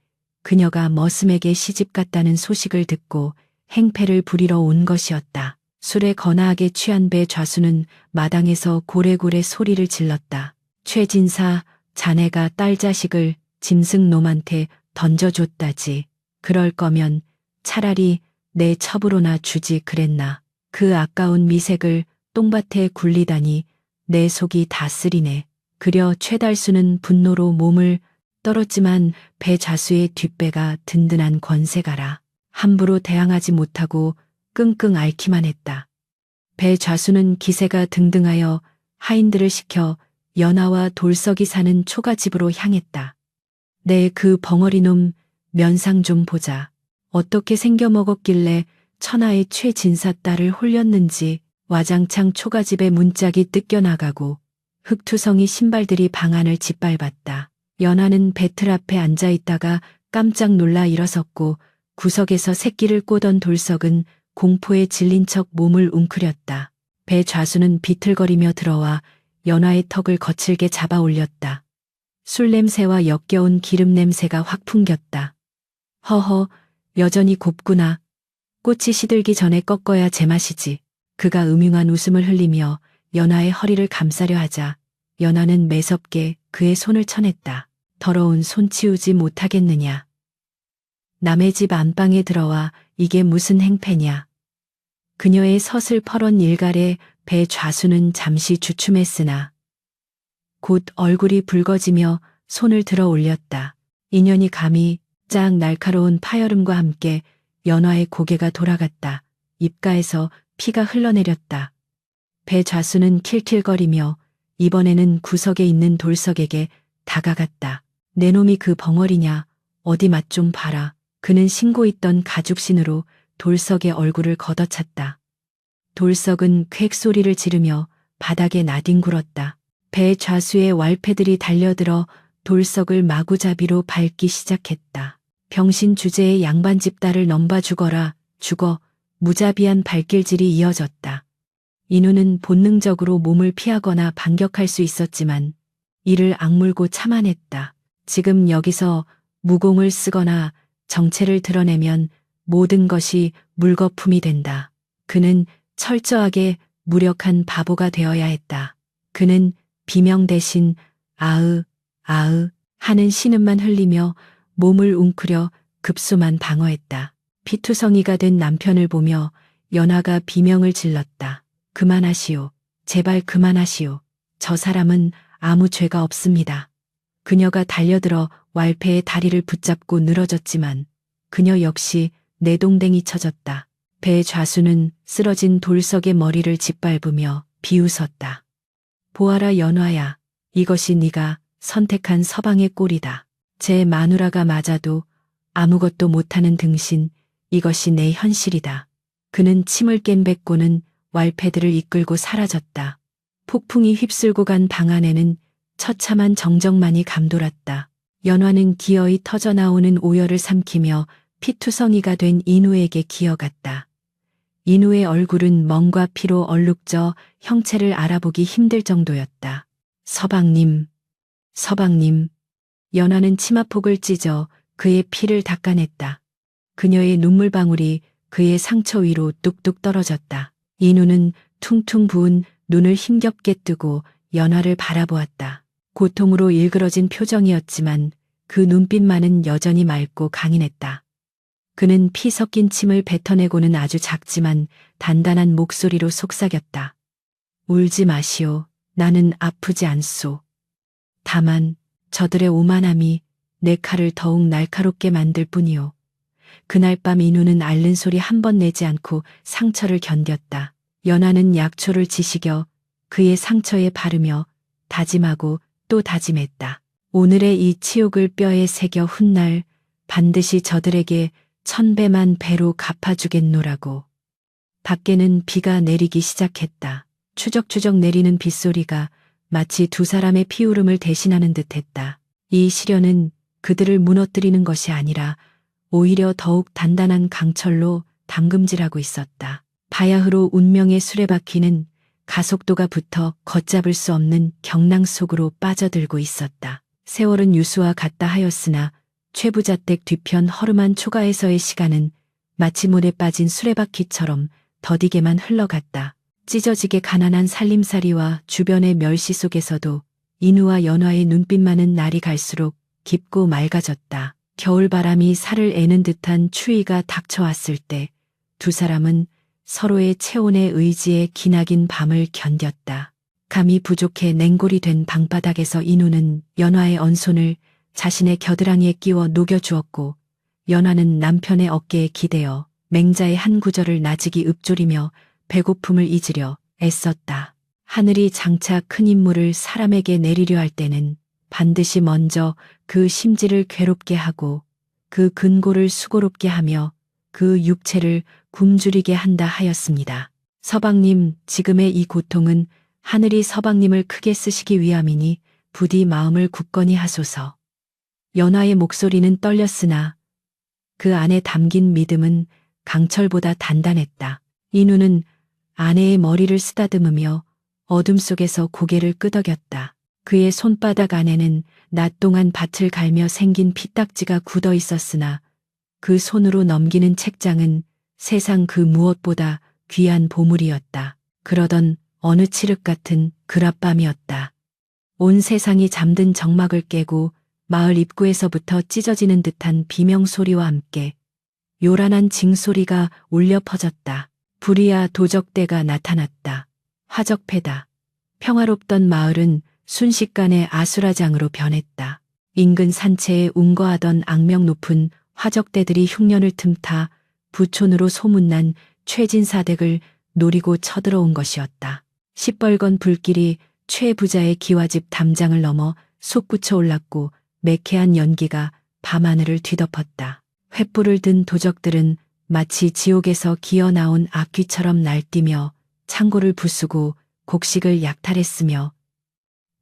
그녀가 머슴에게 시집갔다는 소식을 듣고 행패를 부리러 온 것이었다. 술에 거나하게 취한 배 좌수는 마당에서 고래고래 소리를 질렀다. 최진사, 자네가 딸 자식을 짐승놈한테 던져줬다지. 그럴 거면 차라리 내 첩으로나 주지 그랬나. 그 아까운 미색을 똥밭에 굴리다니 내 속이 다 쓰리네. 그려 최달수는 분노로 몸을 떨었지만 배 좌수의 뒷배가 든든한 권세가라. 함부로 대항하지 못하고 끙끙 앓기만 했다. 배 좌수는 기세가 등등하여 하인들을 시켜 연화와 돌석이 사는 초가집으로 향했다. 내 그 벙어리 놈 면상 좀 보자. 어떻게 생겨 먹었길래 천하의 최진사 딸을 홀렸는지. 와장창 초가집의 문짝이 뜯겨나가고 흑투성이 신발들이 방 안을 짓밟았다. 연화는 배틀 앞에 앉아있다가 깜짝 놀라 일어섰고 구석에서 새끼를 꼬던 돌석은 공포에 질린 척 몸을 웅크렸다. 배 좌수는 비틀거리며 들어와 연화의 턱을 거칠게 잡아 올렸다. 술 냄새와 역겨운 기름 냄새가 확 풍겼다. 허허, 여전히 곱구나. 꽃이 시들기 전에 꺾어야 제맛이지. 그가 음흉한 웃음을 흘리며 연화의 허리를 감싸려 하자 연화는 매섭게 그의 손을 쳐냈다. 더러운 손 치우지 못하겠느냐. 남의 집 안방에 들어와 이게 무슨 행패냐. 그녀의 서슬퍼런 일갈에 배 좌수는 잠시 주춤했으나 곧 얼굴이 붉어지며 손을 들어 올렸다. 인연이 감히 짝 날카로운 파열음과 함께 연화의 고개가 돌아갔다. 입가에서 피가 흘러내렸다. 배 좌수는 킬킬거리며 이번에는 구석에 있는 돌석에게 다가갔다. 내 놈이 그 벙어리냐. 어디 맛 좀 봐라. 그는 신고 있던 가죽신으로 돌석의 얼굴을 걷어찼다. 돌석은 퀭 소리를 지르며 바닥에 나뒹굴었다. 배 좌수의 왈패들이 달려들어 돌석을 마구잡이로 밟기 시작했다. 병신 주제의 양반집 딸을 넘봐 죽어라. 죽어. 무자비한 발길질이 이어졌다. 인우는 본능적으로 몸을 피하거나 반격할 수 있었지만 이를 악물고 참아냈다. 지금 여기서 무공을 쓰거나 정체를 드러내면 모든 것이 물거품이 된다. 그는 철저하게 무력한 바보가 되어야 했다. 그는 비명 대신 아으, 아으 하는 신음만 흘리며 몸을 웅크려 급소만 방어했다. 피투성이가 된 남편을 보며 연화가 비명을 질렀다. 그만하시오. 제발 그만하시오. 저 사람은 아무 죄가 없습니다. 그녀가 달려들어 왈패의 다리를 붙잡고 늘어졌지만 그녀 역시 내동댕이 쳐졌다. 배 좌수는 쓰러진 돌석의 머리를 짓밟으며 비웃었다. 보아라 연화야. 이것이 네가 선택한 서방의 꼴이다. 제 마누라가 맞아도 아무것도 못하는 등신, 이것이 내 현실이다. 그는 침을 깬 뱉고는 왈패들을 이끌고 사라졌다. 폭풍이 휩쓸고 간 방 안에는 처참한 정적만이 감돌았다. 연화는 기어이 터져나오는 오열을 삼키며 피투성이가 된 인우에게 기어갔다. 인우의 얼굴은 멍과 피로 얼룩져 형체를 알아보기 힘들 정도였다. 서방님, 서방님. 연화는 치마폭을 찢어 그의 피를 닦아냈다. 그녀의 눈물방울이 그의 상처 위로 뚝뚝 떨어졌다. 인우는 퉁퉁 부은 눈을 힘겹게 뜨고 연화를 바라보았다. 고통으로 일그러진 표정이었지만 그 눈빛만은 여전히 맑고 강인했다. 그는 피 섞인 침을 뱉어내고는 아주 작지만 단단한 목소리로 속삭였다. 울지 마시오. 나는 아프지 않소. 다만 저들의 오만함이 내 칼을 더욱 날카롭게 만들 뿐이오. 그날 밤 인우는 앓는 소리 한 번 내지 않고 상처를 견뎠다. 연화는 약초를 지식여 그의 상처에 바르며 다짐하고 또 다짐했다. 오늘의 이 치욕을 뼈에 새겨 훗날 반드시 저들에게 1000배만 배로 갚아주겠노라고. 밖에는 비가 내리기 시작했다. 추적추적 내리는 빗소리가 마치 두 사람의 피울음을 대신하는 듯했다. 이 시련은 그들을 무너뜨리는 것이 아니라 오히려 더욱 단단한 강철로 담금질하고 있었다. 바야흐로 운명의 수레바퀴는 가속도가 붙어 걷잡을 수 없는 경랑 속으로 빠져들고 있었다. 세월은 유수와 같다 하였으나 최부자댁 뒤편 허름한 초가에서의 시간은 마치 물에 빠진 수레바퀴처럼 더디게만 흘러갔다. 찢어지게 가난한 살림살이와 주변의 멸시 속에서도 인우와 연화의 눈빛만은 날이 갈수록 깊고 맑아졌다. 겨울바람이 살을 애는 듯한 추위가 닥쳐왔을 때 두 사람은 서로의 체온의 의지에 기나긴 밤을 견뎠다. 감이 부족해 냉골이 된 방바닥에서 인우는 연화의 언손을 자신의 겨드랑이에 끼워 녹여주었고 연화는 남편의 어깨에 기대어 맹자의 한 구절을 나직이 읊조리며 배고픔을 잊으려 애썼다. 하늘이 장차 큰 인물을 사람에게 내리려 할 때는 반드시 먼저 그 심지를 괴롭게 하고 그 근골을 수고롭게 하며 그 육체를 굶주리게 한다 하였습니다. 서방님, 지금의 이 고통은 하늘이 서방님을 크게 쓰시기 위함이니 부디 마음을 굳건히 하소서. 연화의 목소리는 떨렸으나 그 안에 담긴 믿음은 강철보다 단단했다. 인우는 아내의 머리를 쓰다듬으며 어둠 속에서 고개를 끄덕였다. 그의 손바닥 안에는 낮 동안 밭을 갈며 생긴 피딱지가 굳어 있었으나 그 손으로 넘기는 책장은 세상 그 무엇보다 귀한 보물이었다. 그러던 어느 칠흑 같은 그랏밤이었다. 온 세상이 잠든 정막을 깨고 마을 입구에서부터 찢어지는 듯한 비명소리와 함께 요란한 징소리가 울려 퍼졌다. 불이야 도적대가 나타났다. 화적패다. 평화롭던 마을은 순식간에 아수라장으로 변했다. 인근 산채에 운거하던 악명 높은 화적대들이 흉년을 틈타 부촌으로 소문난 최진사댁을 노리고 쳐들어온 것이었다. 시뻘건 불길이 최 부자의 기와집 담장을 넘어 솟구쳐 올랐고 매캐한 연기가 밤하늘을 뒤덮었다. 횃불을 든 도적들은 마치 지옥에서 기어 나온 악귀처럼 날뛰며 창고를 부수고 곡식을 약탈했으며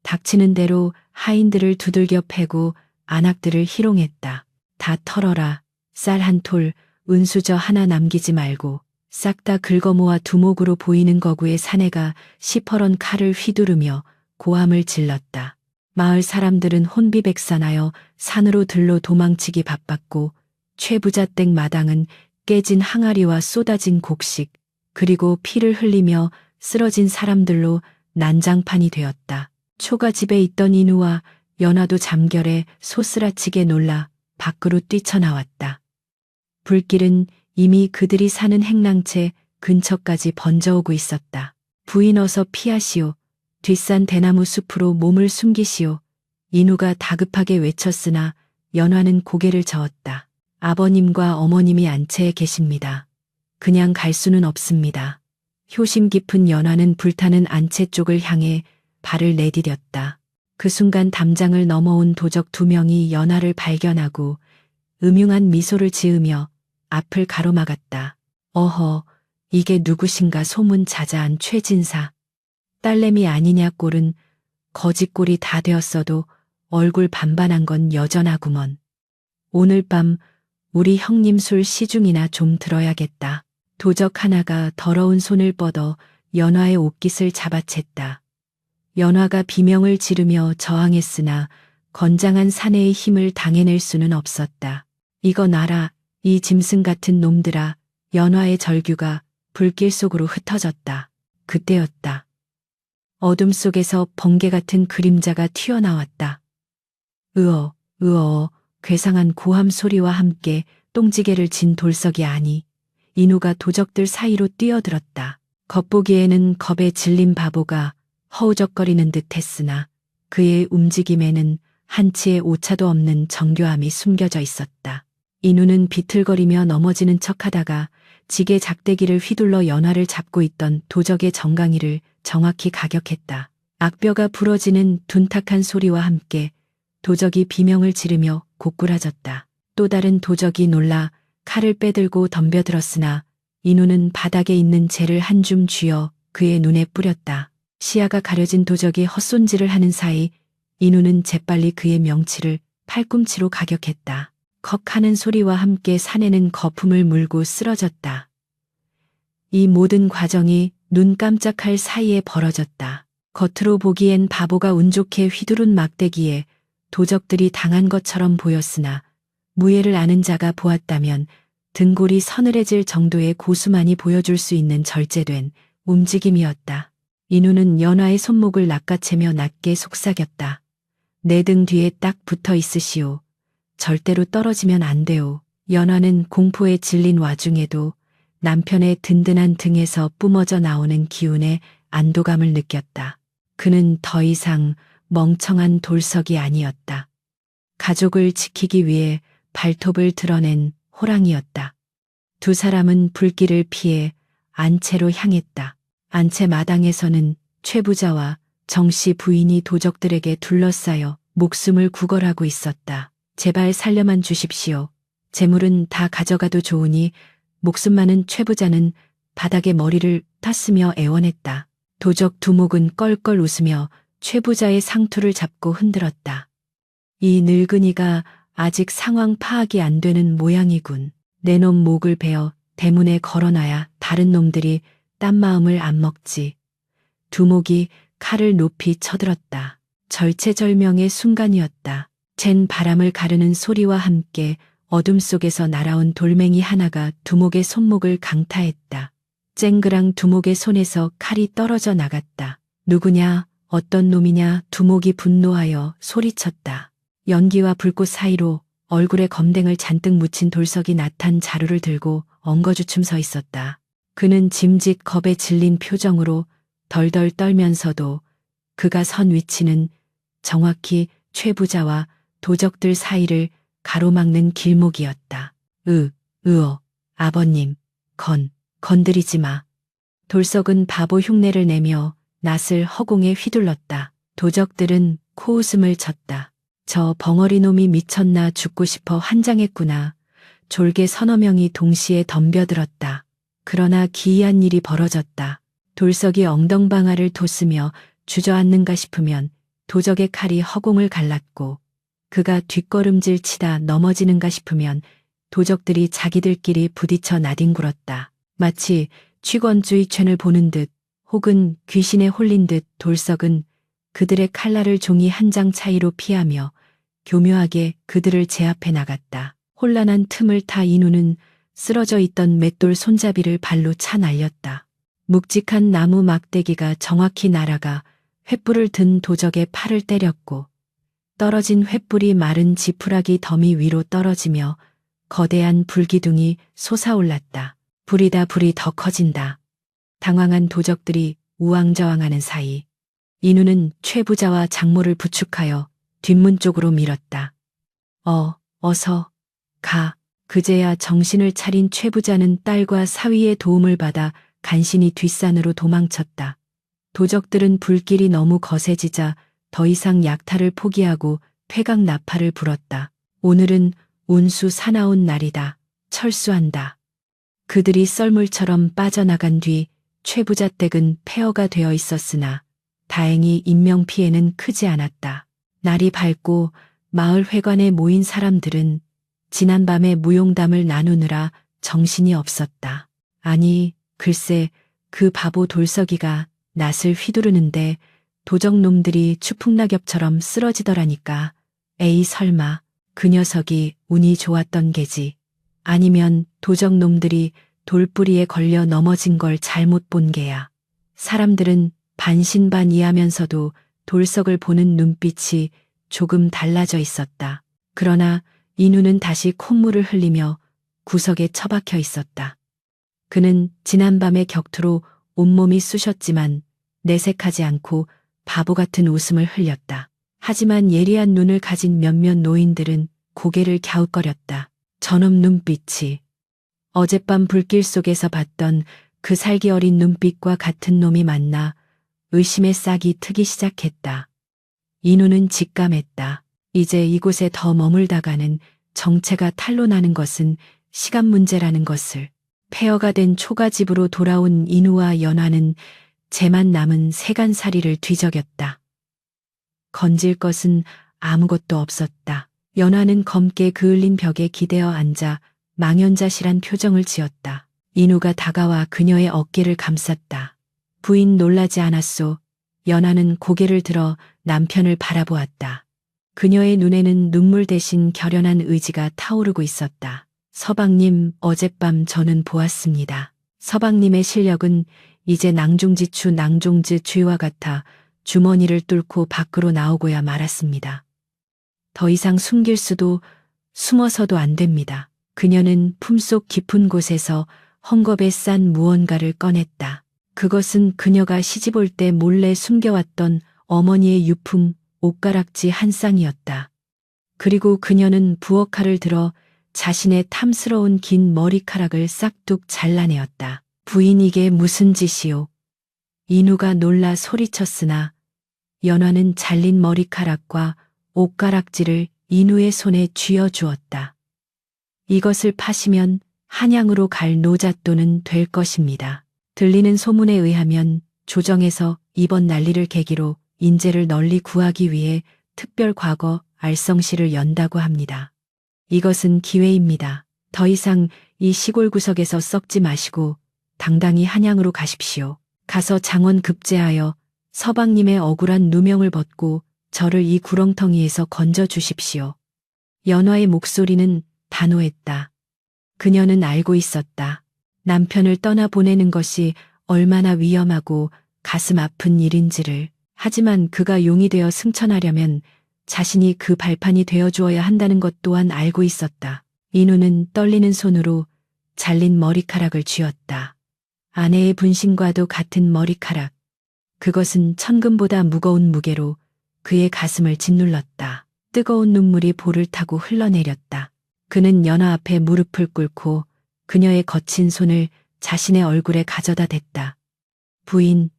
닥치는 대로 하인들을 두들겨 패고 안악들을 희롱했다. 다 털어라. 쌀 한 톨, 은수저 하나 남기지 말고 싹 다 긁어모아 두목으로 보이는 거구의 사내가 시퍼런 칼을 휘두르며 고함을 질렀다. 마을 사람들은 혼비백산하여 산으로 들로 도망치기 바빴고 최부자댁 마당은 깨진 항아리와 쏟아진 곡식 그리고 피를 흘리며 쓰러진 사람들로 난장판이 되었다. 초가 집에 있던 인우와 연화도 잠결에 소스라치게 놀라 밖으로 뛰쳐나왔다. 불길은 이미 그들이 사는 행랑채 근처까지 번져오고 있었다. 부인 어서 피하시오. 뒷산 대나무 숲으로 몸을 숨기시오. 인우가 다급하게 외쳤으나 연화는 고개를 저었다. 아버님과 어머님이 안채에 계십니다. 그냥 갈 수는 없습니다. 효심 깊은 연화는 불타는 안채 쪽을 향해 발을 내디뎠다. 그 순간 담장을 넘어온 도적 2명이 연화를 발견하고 음흉한 미소를 지으며 앞을 가로막았다. 어허, 이게 누구신가 소문 자자한 최진사. 딸내미 아니냐 꼴은 거짓꼴이 다 되었어도 얼굴 반반한 건 여전하구먼. 오늘 밤 우리 형님 술 시중이나 좀 들어야겠다. 도적 하나가 더러운 손을 뻗어 연화의 옷깃을 잡아챘다. 연화가 비명을 지르며 저항했으나 건장한 사내의 힘을 당해낼 수는 없었다. 이거 놔라, 이 짐승 같은 놈들아. 연화의 절규가 불길 속으로 흩어졌다. 그때였다. 어둠 속에서 번개 같은 그림자가 튀어나왔다. 으어, 으어, 괴상한 고함 소리와 함께 똥지개를 진 돌석이 아니, 인우가 도적들 사이로 뛰어들었다. 겉보기에는 겁에 질린 바보가 허우적거리는 듯 했으나 그의 움직임에는 한치의 오차도 없는 정교함이 숨겨져 있었다. 인우는 비틀거리며 넘어지는 척하다가 지게 작대기를 휘둘러 연화를 잡고 있던 도적의 정강이를 정확히 가격했다. 악뼈가 부러지는 둔탁한 소리와 함께 도적이 비명을 지르며 고꾸라졌다. 또 다른 도적이 놀라 칼을 빼들고 덤벼들었으나 인우는 바닥에 있는 재를 한 줌 쥐어 그의 눈에 뿌렸다. 시야가 가려진 도적이 헛손질을 하는 사이 인우는 재빨리 그의 명치를 팔꿈치로 가격했다. 컥 하는 소리와 함께 사내는 거품을 물고 쓰러졌다. 이 모든 과정이 눈 깜짝할 사이에 벌어졌다. 겉으로 보기엔 바보가 운 좋게 휘두른 막대기에 도적들이 당한 것처럼 보였으나 무예를 아는 자가 보았다면 등골이 서늘해질 정도의 고수만이 보여줄 수 있는 절제된 움직임이었다. 인우는 연화의 손목을 낚아채며 낮게 속삭였다. 내 등 뒤에 딱 붙어 있으시오. 절대로 떨어지면 안 돼요. 연화는 공포에 질린 와중에도 남편의 든든한 등에서 뿜어져 나오는 기운에 안도감을 느꼈다. 그는 더 이상 멍청한 돌석이 아니었다. 가족을 지키기 위해 발톱을 드러낸 호랑이였다. 두 사람은 불길을 피해 안채로 향했다. 안채 마당에서는 최 부자와 정씨 부인이 도적들에게 둘러싸여 목숨을 구걸하고 있었다. 제발 살려만 주십시오. 재물은 다 가져가도 좋으니 목숨만은 최 부자는 바닥에 머리를 탔으며 애원했다. 도적 두목은 껄껄 웃으며 최 부자의 상투를 잡고 흔들었다. 이 늙은이가 아직 상황 파악이 안 되는 모양이군. 내 놈 목을 베어 대문에 걸어놔야 다른 놈들이 딴 마음을 안 먹지. 두목이 칼을 높이 쳐들었다. 절체절명의 순간이었다. 쟨 바람을 가르는 소리와 함께 어둠 속에서 날아온 돌멩이 하나가 두목의 손목을 강타했다. 쨍그랑 두목의 손에서 칼이 떨어져 나갔다. 누구냐, 어떤 놈이냐. 두목이 분노하여 소리쳤다. 연기와 불꽃 사이로 얼굴에 검댕을 잔뜩 묻힌 돌석이 나탄 자루를 들고 엉거주춤 서 있었다. 그는 짐짓 겁에 질린 표정으로 덜덜 떨면서도 그가 선 위치는 정확히 최 부자와 도적들 사이를 가로막는 길목이었다. 아버님, 건드리지 마. 돌석은 바보 흉내를 내며 낫을 허공에 휘둘렀다. 도적들은 코웃음을 쳤다. 저 벙어리 놈이 미쳤나 죽고 싶어 환장했구나. 졸개 서너 명이 동시에 덤벼들었다. 그러나 기이한 일이 벌어졌다. 돌석이 엉덩방아를 돋으며 주저앉는가 싶으면 도적의 칼이 허공을 갈랐고 그가 뒷걸음질 치다 넘어지는가 싶으면 도적들이 자기들끼리 부딪혀 나뒹굴었다. 마치 취권주의챈을 보는 듯 혹은 귀신에 홀린 듯 돌석은 그들의 칼날을 종이 한 장 차이로 피하며 교묘하게 그들을 제압해 나갔다. 혼란한 틈을 타 인우는 쓰러져 있던 맷돌 손잡이를 발로 차 날렸다. 묵직한 나무 막대기가 정확히 날아가 횃불을 든 도적의 팔을 때렸고 떨어진 횃불이 마른 지푸라기 더미 위로 떨어지며 거대한 불기둥이 솟아올랐다. 불이다 불이 더 커진다. 당황한 도적들이 우왕좌왕하는 사이 인우는 최부자와 장모를 부축하여 뒷문 쪽으로 밀었다. 어서 가. 그제야 정신을 차린 최부자는 딸과 사위의 도움을 받아 간신히 뒷산으로 도망쳤다. 도적들은 불길이 너무 거세지자 더 이상 약탈을 포기하고 퇴각 나팔을 불었다. 오늘은 운수 사나운 날이다. 철수한다. 그들이 썰물처럼 빠져나간 뒤 최부자 댁은 폐허가 되어 있었으나 다행히 인명피해는 크지 않았다. 날이 밝고 마을 회관에 모인 사람들은 지난밤의 무용담을 나누느라 정신이 없었다. 아니, 글쎄 그 바보 돌석이가 낫을 휘두르는데 도적놈들이 추풍낙엽처럼 쓰러지더라니까. 에이 설마 그 녀석이 운이 좋았던 게지. 아니면 도적놈들이 돌뿌리에 걸려 넘어진 걸 잘못 본 게야. 사람들은 반신반의하면서도 돌석을 보는 눈빛이 조금 달라져 있었다. 그러나 인우는 다시 콧물을 흘리며 구석에 처박혀 있었다. 그는 지난밤의 격투로 온몸이 쑤셨지만 내색하지 않고 바보 같은 웃음을 흘렸다. 하지만 예리한 눈을 가진 몇몇 노인들은 고개를 갸웃거렸다. 저놈 눈빛이 어젯밤 불길 속에서 봤던 그 살기 어린 눈빛과 같은 놈이 맞나 의심의 싹이 트기 시작했다. 인우는 직감했다. 이제 이곳에 더 머물다가는 정체가 탄로나는 것은 시간 문제라는 것을. 폐허가 된 초가집으로 돌아온 인우와 연화는 재만 남은 세간살이를 뒤적였다. 건질 것은 아무것도 없었다. 연화는 검게 그을린 벽에 기대어 앉아 망연자실한 표정을 지었다. 인우가 다가와 그녀의 어깨를 감쌌다. 부인 놀라지 않았소. 연화는 고개를 들어 남편을 바라보았다. 그녀의 눈에는 눈물 대신 결연한 의지가 타오르고 있었다. 서방님, 어젯밤 저는 보았습니다. 서방님의 실력은 이제 낭종지추 낭종즈 쥐와 같아 주머니를 뚫고 밖으로 나오고야 말았습니다. 더 이상 숨길 수도 숨어서도 안 됩니다. 그녀는 품속 깊은 곳에서 헝겊에 싼 무언가를 꺼냈다. 그것은 그녀가 시집올 때 몰래 숨겨왔던 어머니의 유품 옷가락지 한 쌍이었다. 그리고 그녀는 부엌칼을 들어 자신의 탐스러운 긴 머리카락을 싹둑 잘라내었다. 부인 이게 무슨 짓이오? 인우가 놀라 소리쳤으나 연화는 잘린 머리카락과 옷가락지를 인우의 손에 쥐어주었다. 이것을 파시면 한양으로 갈 노잣돈은 될 것입니다. 들리는 소문에 의하면 조정에서 이번 난리를 계기로 인재를 널리 구하기 위해 특별 과거 알성시를 연다고 합니다. 이것은 기회입니다. 더 이상 이 시골 구석에서 썩지 마시고 당당히 한양으로 가십시오. 가서 장원 급제하여 서방님의 억울한 누명을 벗고 저를 이 구렁텅이에서 건져 주십시오. 연화의 목소리는 단호했다. 그녀는 알고 있었다. 남편을 떠나보내는 것이 얼마나 위험하고 가슴 아픈 일인지를. 하지만 그가 용이 되어 승천하려면 자신이 그 발판이 되어주어야 한다는 것 또한 알고 있었다. 인우는 떨리는 손으로 잘린 머리카락을 쥐었다. 아내의 분신과도 같은 머리카락. 그것은 천금보다 무거운 무게로 그의 가슴을 짓눌렀다. 뜨거운 눈물이 볼을 타고 흘러내렸다. 그는 연화 앞에 무릎을 꿇고 그녀의 거친 손을 자신의 얼굴에 가져다 댔다. 부인,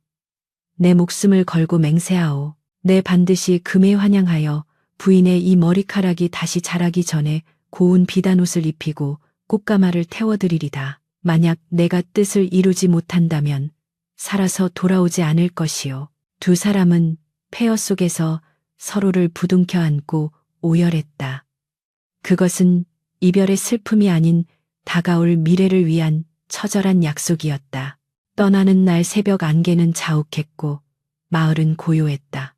내 목숨을 걸고 맹세하오. 내 반드시 금에 환영하여 부인의 이 머리카락이 다시 자라기 전에 고운 비단옷을 입히고 꽃가마를 태워드리리다. 만약 내가 뜻을 이루지 못한다면 살아서 돌아오지 않을 것이요. 두 사람은 폐허 속에서 서로를 부둥켜 안고 오열했다. 그것은 이별의 슬픔이 아닌 다가올 미래를 위한 처절한 약속이었다. 떠나는 날 새벽 안개는 자욱했고 마을은 고요했다.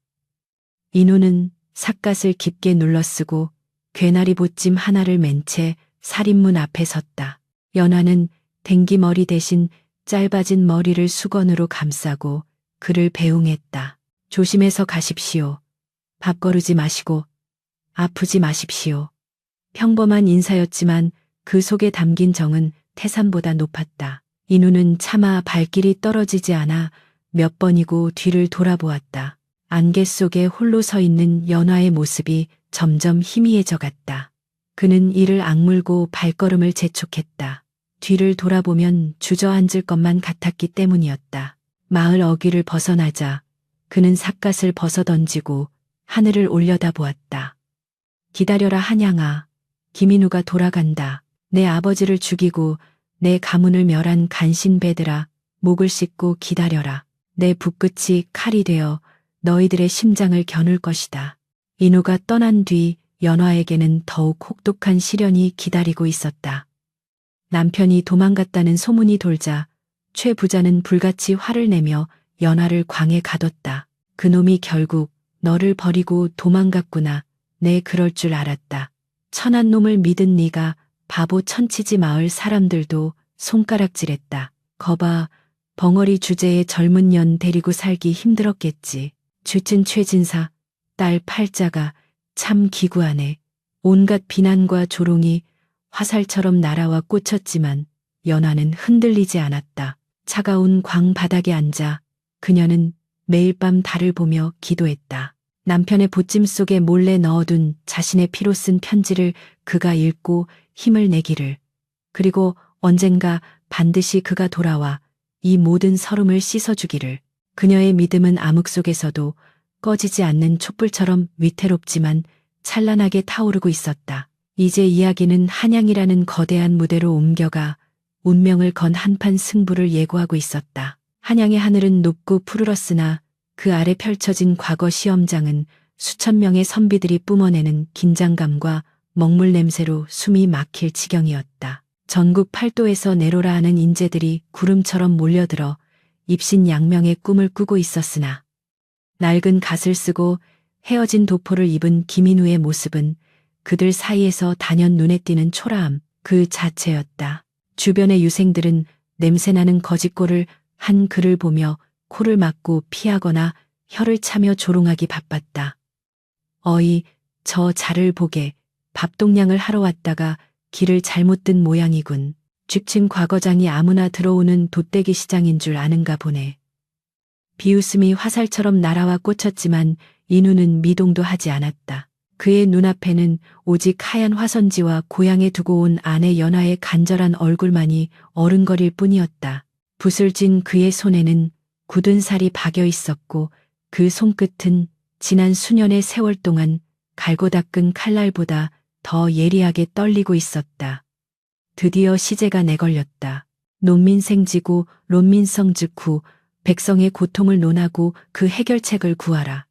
인우는 삿갓을 깊게 눌러쓰고 괴나리 보찜 하나를 맨 채 살인문 앞에 섰다. 연화는 댕기머리 대신 짧아진 머리를 수건으로 감싸고 그를 배웅했다. 조심해서 가십시오. 밥거르지 마시고 아프지 마십시오. 평범한 인사였지만 그 속에 담긴 정은 태산보다 높았다. 인우는 차마 발길이 떨어지지 않아 몇 번이고 뒤를 돌아보았다. 안개 속에 홀로 서 있는 연화의 모습이 점점 희미해져 갔다. 그는 이를 악물고 발걸음을 재촉했다. 뒤를 돌아보면 주저앉을 것만 같았기 때문이었다. 마을 어귀를 벗어나자 그는 삿갓을 벗어던지고 하늘을 올려다보았다. 기다려라 한양아. 김인우가 돌아간다. 내 아버지를 죽이고 내 가문을 멸한 간신배들아, 목을 씻고 기다려라. 내 붓끝이 칼이 되어 너희들의 심장을 겨눌 것이다. 인우가 떠난 뒤 연화에게는 더욱 혹독한 시련이 기다리고 있었다. 남편이 도망갔다는 소문이 돌자 최 부자는 불같이 화를 내며 연화를 광에 가뒀다. 그놈이 결국 너를 버리고 도망갔구나. 내 그럴 줄 알았다. 천한 놈을 믿은 네가 바보 천치지. 마을 사람들도 손가락질했다. 거봐, 벙어리 주제에 젊은 년 데리고 살기 힘들었겠지. 주친 최진사, 딸 팔자가 참 기구하네. 온갖 비난과 조롱이 화살처럼 날아와 꽂혔지만 연화는 흔들리지 않았다. 차가운 광 바닥에 앉아 그녀는 매일 밤 달을 보며 기도했다. 남편의 보찜 속에 몰래 넣어둔 자신의 피로 쓴 편지를 그가 읽고 힘을 내기를, 그리고 언젠가 반드시 그가 돌아와 이 모든 서름을 씻어주기를. 그녀의 믿음은 암흑 속에서도 꺼지지 않는 촛불처럼 위태롭지만 찬란하게 타오르고 있었다. 이제 이야기는 한양이라는 거대한 무대로 옮겨가 운명을 건 한판 승부를 예고하고 있었다. 한양의 하늘은 높고 푸르렀으나 그 아래 펼쳐진 과거 시험장은 수천 명의 선비들이 뿜어내는 긴장감과 먹물 냄새로 숨이 막힐 지경이었다. 전국 팔도에서 내로라 하는 인재들이 구름처럼 몰려들어 입신양명의 꿈을 꾸고 있었으나 낡은 갓을 쓰고 헤어진 도포를 입은 김인우의 모습은 그들 사이에서 단연 눈에 띄는 초라함 그 자체였다. 주변의 유생들은 냄새나는 거짓골을 한 그를 보며 코를 막고 피하거나 혀를 차며 조롱하기 바빴다. 어이, 저 자를 보게. 밥동량을 하러 왔다가 길을 잘못 든 모양이군. 죽친 과거장이 아무나 들어오는 돛대기 시장인 줄 아는가 보네. 비웃음이 화살처럼 날아와 꽂혔지만 인우는 미동도 하지 않았다. 그의 눈앞에는 오직 하얀 화선지와 고향에 두고 온 아내 연화의 간절한 얼굴만이 어른거릴 뿐이었다. 붓을 쥔 그의 손에는 굳은 살이 박여 있었고 그 손끝은 지난 수년의 세월 동안 갈고 닦은 칼날보다 더 예리하게 떨리고 있었다. 드디어 시제가 내걸렸다. 논민생지고 론민성즉후, 백성의 고통을 논하고 그 해결책을 구하라.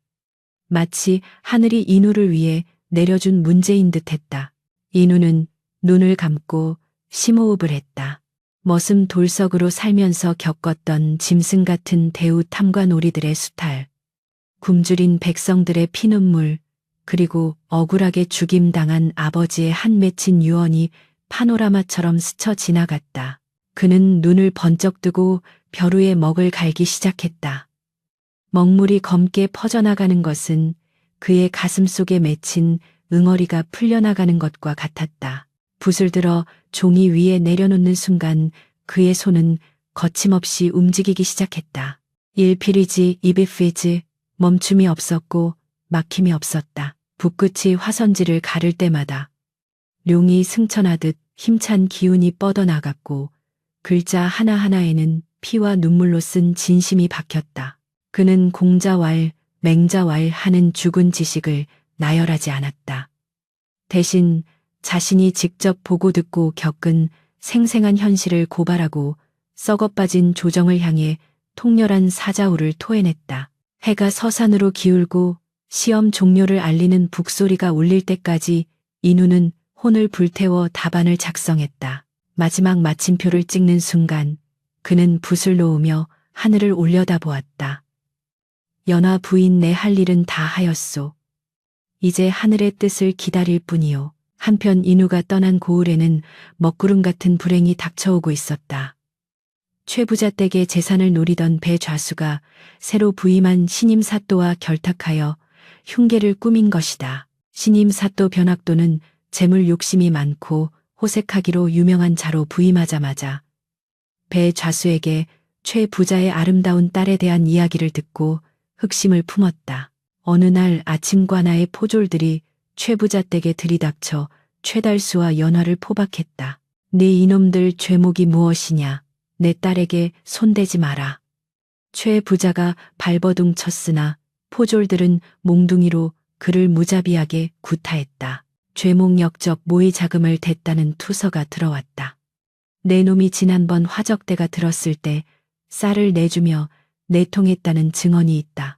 마치 하늘이 인우를 위해 내려준 문제인 듯했다. 인우는 눈을 감고 심호흡을 했다. 머슴 돌석으로 살면서 겪었던 짐승 같은 대우 탐관오리들의 수탈, 굶주린 백성들의 피눈물, 그리고 억울하게 죽임당한 아버지의 한 맺힌 유언이 파노라마처럼 스쳐 지나갔다. 그는 눈을 번쩍 뜨고 벼 위에 먹을 갈기 시작했다. 먹물이 검게 퍼져나가는 것은 그의 가슴 속에 맺힌 응어리가 풀려나가는 것과 같았다. 붓을 들어 종이 위에 내려놓는 순간 그의 손은 거침없이 움직이기 시작했다. 일필이지 이비피지, 멈춤이 없었고 막힘이 없었다. 붓끝이 화선지를 가를 때마다 룡이 승천하듯 힘찬 기운이 뻗어나갔고 글자 하나하나에는 피와 눈물로 쓴 진심이 박혔다. 그는 공자왈, 맹자왈 하는 죽은 지식을 나열하지 않았다. 대신 자신이 직접 보고 듣고 겪은 생생한 현실을 고발하고 썩어빠진 조정을 향해 통렬한 사자우를 토해냈다. 해가 서산으로 기울고 시험 종료를 알리는 북소리가 울릴 때까지 인우는 혼을 불태워 답안을 작성했다. 마지막 마침표를 찍는 순간 그는 붓을 놓으며 하늘을 올려다보았다. 연화 부인, 내 할 일은 다 하였소. 이제 하늘의 뜻을 기다릴 뿐이요. 한편 인우가 떠난 고을에는 먹구름 같은 불행이 닥쳐오고 있었다. 최 부자 댁의 재산을 노리던 배좌수가 새로 부임한 신임 사또와 결탁하여 흉계를 꾸민 것이다. 신임 사또 변학도는 재물 욕심이 많고 호색하기로 유명한 자로 부임하자마자 배좌수에게 최 부자의 아름다운 딸에 대한 이야기를 듣고 흑심을 품었다. 어느 날 아침과나의 포졸들이 최 부자 댁에 들이닥쳐 최달수와 연화를 포박했다. 네 이놈들 죄목이 무엇이냐? 내 딸에게 손대지 마라. 최 부자가 발버둥 쳤으나 포졸들은 몽둥이로 그를 무자비하게 구타했다. 죄목 역적 모의 자금을 댔다는 투서가 들어왔다. 내 놈이 지난번 화적대가 들었을 때 쌀을 내주며 내통했다는 증언이 있다.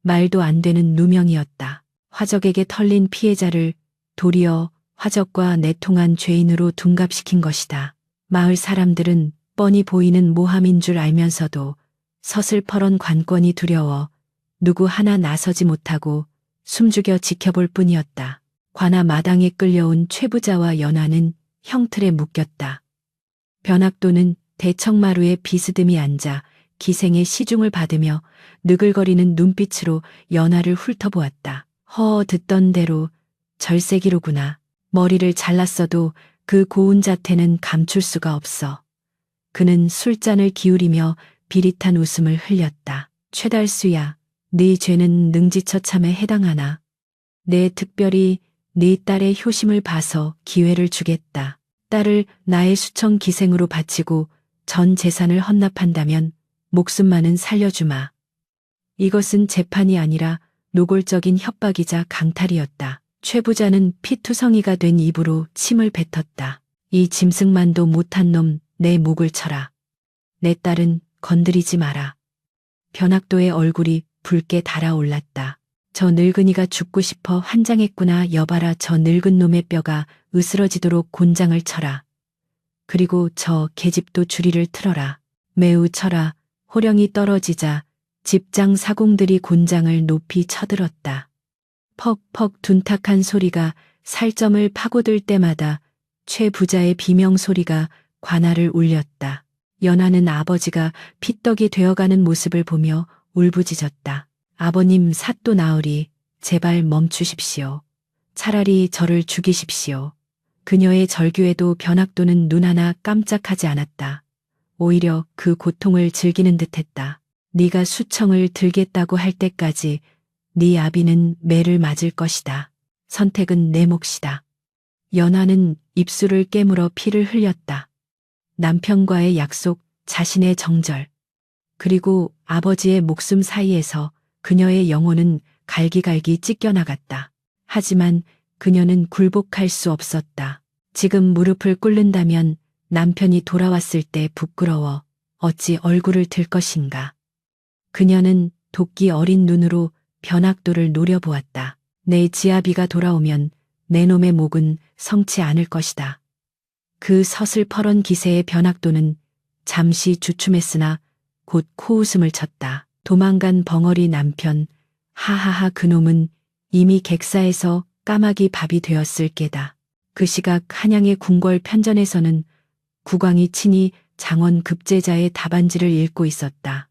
말도 안 되는 누명이었다. 화적에게 털린 피해자를 도리어 화적과 내통한 죄인으로 둔갑시킨 것이다. 마을 사람들은 뻔히 보이는 모함인 줄 알면서도 서슬퍼런 관권이 두려워 누구 하나 나서지 못하고 숨죽여 지켜볼 뿐이었다. 관아 마당에 끌려온 최부자와 연화는 형틀에 묶였다. 변학도는 대청마루에 비스듬히 앉아 기생의 시중을 받으며 느글거리는 눈빛으로 연화를 훑어보았다. 허 듣던 대로 절세기로구나. 머리를 잘랐어도 그 고운 자태는 감출 수가 없어. 그는 술잔을 기울이며 비릿한 웃음을 흘렸다. 최달수야, 네 죄는 능지처참에 해당하나. 내 특별히 네 딸의 효심을 봐서 기회를 주겠다. 딸을 나의 수청 기생으로 바치고 전 재산을 헌납한다면 목숨만은 살려주마. 이것은 재판이 아니라 노골적인 협박이자 강탈이었다. 최 부자는 피투성이가 된 입으로 침을 뱉었다. 이 짐승만도 못한 놈 내 목을 쳐라. 내 딸은 건드리지 마라. 변학도의 얼굴이 붉게 달아올랐다. 저 늙은이가 죽고 싶어 환장했구나. 여봐라, 저 늙은 놈의 뼈가 으스러지도록 곤장을 쳐라. 그리고 저 계집도 주리를 틀어라. 매우 쳐라. 호령이 떨어지자 집장 사공들이 곤장을 높이 쳐들었다. 퍽퍽 둔탁한 소리가 살점을 파고들 때마다 최 부자의 비명 소리가 관아를 울렸다. 연하는 아버지가 피떡이 되어가는 모습을 보며 울부짖었다. 아버님, 사또 나으리, 제발 멈추십시오. 차라리 저를 죽이십시오. 그녀의 절규에도 변학도는 눈 하나 깜짝하지 않았다. 오히려 그 고통을 즐기는 듯했다. 네가 수청을 들겠다고 할 때까지 네 아비는 매를 맞을 것이다. 선택은 내 몫이다. 연하는 입술을 깨물어 피를 흘렸다. 남편과의 약속, 자신의 정절, 그리고 아버지의 목숨 사이에서 그녀의 영혼은 갈기갈기 찢겨나갔다. 하지만 그녀는 굴복할 수 없었다. 지금 무릎을 꿇는다면 남편이 돌아왔을 때 부끄러워 어찌 얼굴을 들 것인가. 그녀는 도끼 어린 눈으로 변학도를 노려보았다. 내 지아비가 돌아오면 내 놈의 목은 성치 않을 것이다. 그 서슬퍼런 기세의 변학도는 잠시 주춤했으나 곧 코웃음을 쳤다. 도망간 벙어리 남편, 하하하, 그놈은 이미 객사에서 까마귀 밥이 되었을 게다. 그 시각 한양의 궁궐 편전에서는 국왕이 친히 장원 급제자의 답안지를 읽고 있었다.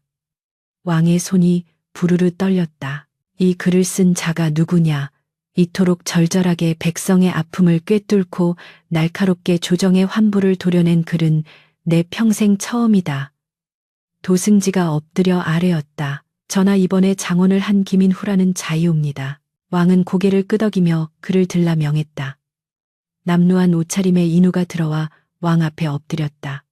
왕의 손이 부르르 떨렸다. 이 글을 쓴 자가 누구냐? 이토록 절절하게 백성의 아픔을 꿰뚫고 날카롭게 조정의 환부를 도려낸 글은 내 평생 처음이다. 도승지가 엎드려 아뢰었다. 전하, 이번에 장원을 한 김인후라는 자이옵니다. 왕은 고개를 끄덕이며 그를 들라 명했다. 남루한 옷차림의 인우가 들어와 왕 앞에 엎드렸다.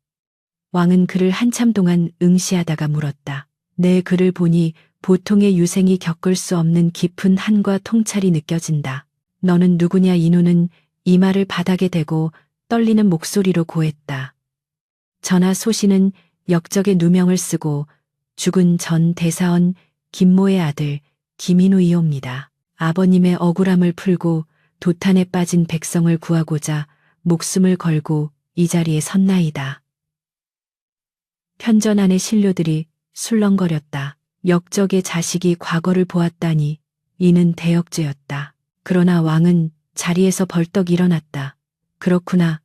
왕은 그를 한참 동안 응시하다가 물었다. 내 글을 보니 보통의 유생이 겪을 수 없는 깊은 한과 통찰이 느껴진다. 너는 누구냐? 인우는 이마를 바닥에 대고 떨리는 목소리로 고했다. 전하, 소신은 역적의 누명을 쓰고 죽은 전 대사원 김모의 아들 김인우이옵니다. 아버님의 억울함을 풀고 도탄에 빠진 백성을 구하고자 목숨을 걸고 이 자리에 섰나이다. 편전 안의 신료들이 술렁거렸다. 역적의 자식이 과거를 보았다니 이는 대역죄였다. 그러나 왕은 자리에서 벌떡 일어났다. 그렇구나.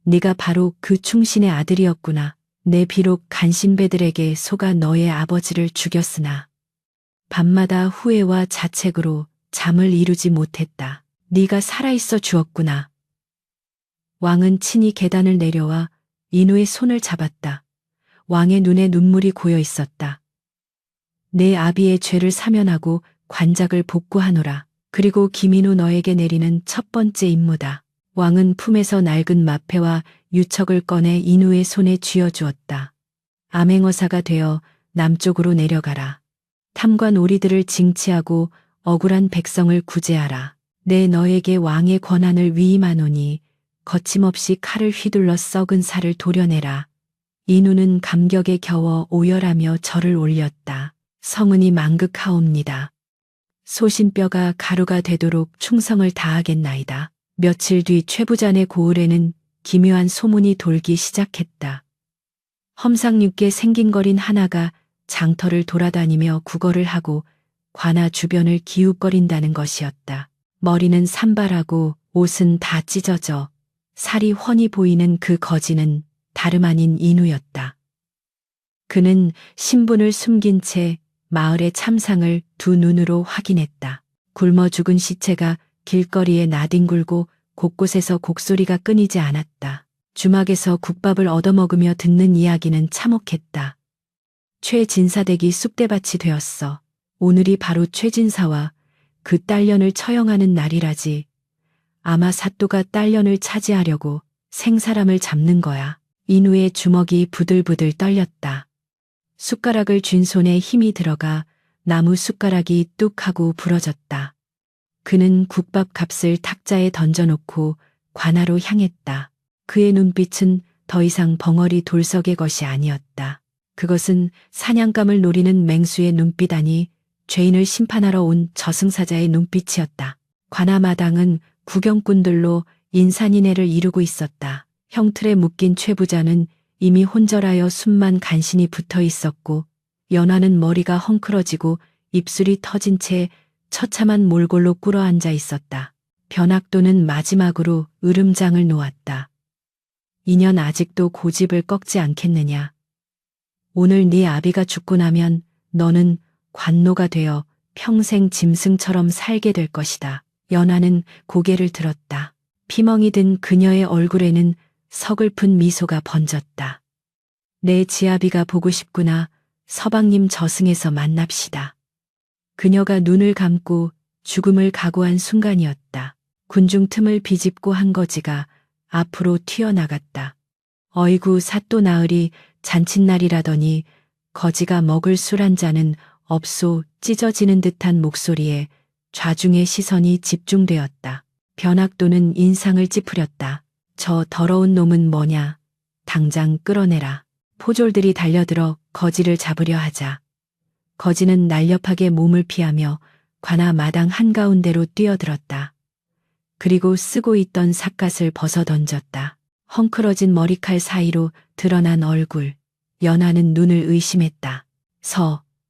네가 바로 그 충신의 아들이었구나. 내 비록 간신배들에게 속아 너의 아버지를 죽였으나 밤마다 후회와 자책으로 잠을 이루지 못했다. 네가 살아있어 주었구나. 왕은 친히 계단을 내려와 인우의 손을 잡았다. 왕의 눈에 눈물이 고여 있었다. 내 아비의 죄를 사면하고 관작을 복구하노라. 그리고 김인우 너에게 내리는 첫 번째 임무다. 왕은 품에서 낡은 마패와 유척을 꺼내 인우의 손에 쥐어주었다. 암행어사가 되어 남쪽으로 내려가라. 탐관 오리들을 징치하고 억울한 백성을 구제하라. 내 너에게 왕의 권한을 위임하노니 거침없이 칼을 휘둘러 썩은 살을 도려내라. 인우는 감격에 겨워 오열하며 절을 올렸다. 성은이 망극하옵니다. 소신뼈가 가루가 되도록 충성을 다하겠나이다. 며칠 뒤 최부잔의 고을에는 기묘한 소문이 돌기 시작했다. 험상궂게 생긴 거린 하나가 장터를 돌아다니며 구걸을 하고 관아 주변을 기웃거린다는 것이었다. 머리는 산발하고 옷은 다 찢어져 살이 훤히 보이는 그 거지는 다름 아닌 인우였다. 그는 신분을 숨긴 채 마을의 참상을 두 눈으로 확인했다. 굶어 죽은 시체가 길거리에 나뒹굴고 곳곳에서 곡소리가 끊이지 않았다. 주막에서 국밥을 얻어먹으며 듣는 이야기는 참혹했다. 최진사댁이 쑥대밭이 되었어. 오늘이 바로 최진사와 그 딸년을 처형하는 날이라지. 아마 사또가 딸년을 차지하려고 생사람을 잡는 거야. 인우의 주먹이 부들부들 떨렸다. 숟가락을 쥔 손에 힘이 들어가 나무 숟가락이 뚝 하고 부러졌다. 그는 국밥 값을 탁자에 던져놓고 관아로 향했다. 그의 눈빛은 더 이상 벙어리 돌석의 것이 아니었다. 그것은 사냥감을 노리는 맹수의 눈빛 아니 죄인을 심판하러 온 저승사자의 눈빛이었다. 관아 마당은 구경꾼들로 인산인해를 이루고 있었다. 형틀에 묶인 최부자는 이미 혼절하여 숨만 간신히 붙어 있었고 연화는 머리가 헝클어지고 입술이 터진 채 처참한 몰골로 꿇어앉아 있었다. 변학도는 마지막으로 으름장을 놓았다. 이년 아직도 고집을 꺾지 않겠느냐. 오늘 네 아비가 죽고 나면 너는 관노가 되어 평생 짐승처럼 살게 될 것이다. 연화는 고개를 들었다. 피멍이 든 그녀의 얼굴에는 서글픈 미소가 번졌다. 내 지아비가 보고 싶구나. 서방님 저승에서 만납시다. 그녀가 눈을 감고 죽음을 각오한 순간이었다. 군중 틈을 비집고 한 거지가 앞으로 튀어나갔다. 어이구 사또 나으리 잔칫날이라더니 거지가 먹을 술 한 잔은 없소. 찢어지는 듯한 목소리에 좌중의 시선이 집중되었다. 변학도는 인상을 찌푸렸다. 저 더러운 놈은 뭐냐. 당장 끌어내라. 포졸들이 달려들어 거지를 잡으려 하자. 거지는 날렵하게 몸을 피하며 관아 마당 한가운데로 뛰어들었다. 그리고 쓰고 있던 삿갓을 벗어 던졌다. 헝클어진 머리칼 사이로 드러난 얼굴. 연하는 눈을 의심했다.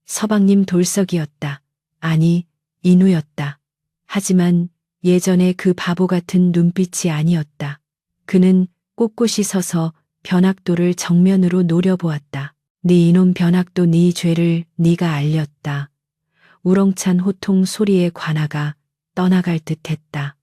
서방님 돌석이었다. 아니, 인우였다. 하지만 예전에 그 바보 같은 눈빛이 아니었다. 그는 꼿꼿이 서서 변학도를 정면으로 노려보았다. 네 이놈 변학도 네 죄를 네가 알렸다. 우렁찬 호통 소리에 관아가 떠나갈 듯했다.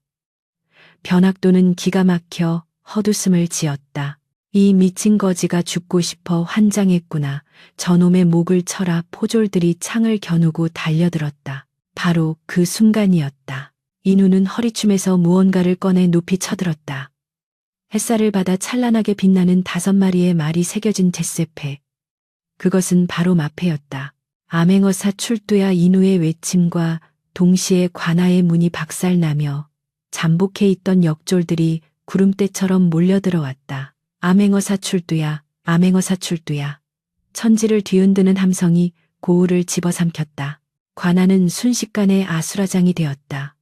변학도는 기가 막혀 헛웃음을 지었다. 이 미친 거지가 죽고 싶어 환장했구나. 저놈의 목을 쳐라. 포졸들이 창을 겨누고 달려들었다. 바로 그 순간이었다. 인우는 허리춤에서 무언가를 꺼내 높이 쳐들었다. 햇살을 받아 찬란하게 빛나는 5마리의 말이 새겨진 잿쇠패. 그것은 바로 마패였다. 암행어사 출두야. 인우의 외침과 동시에 관아의 문이 박살나며 잠복해 있던 역졸들이 구름대처럼 몰려들어왔다. 암행어사 출두야. 암행어사 출두야. 천지를 뒤흔드는 함성이 고울을 집어삼켰다. 관아는 순식간에 아수라장이 되었다.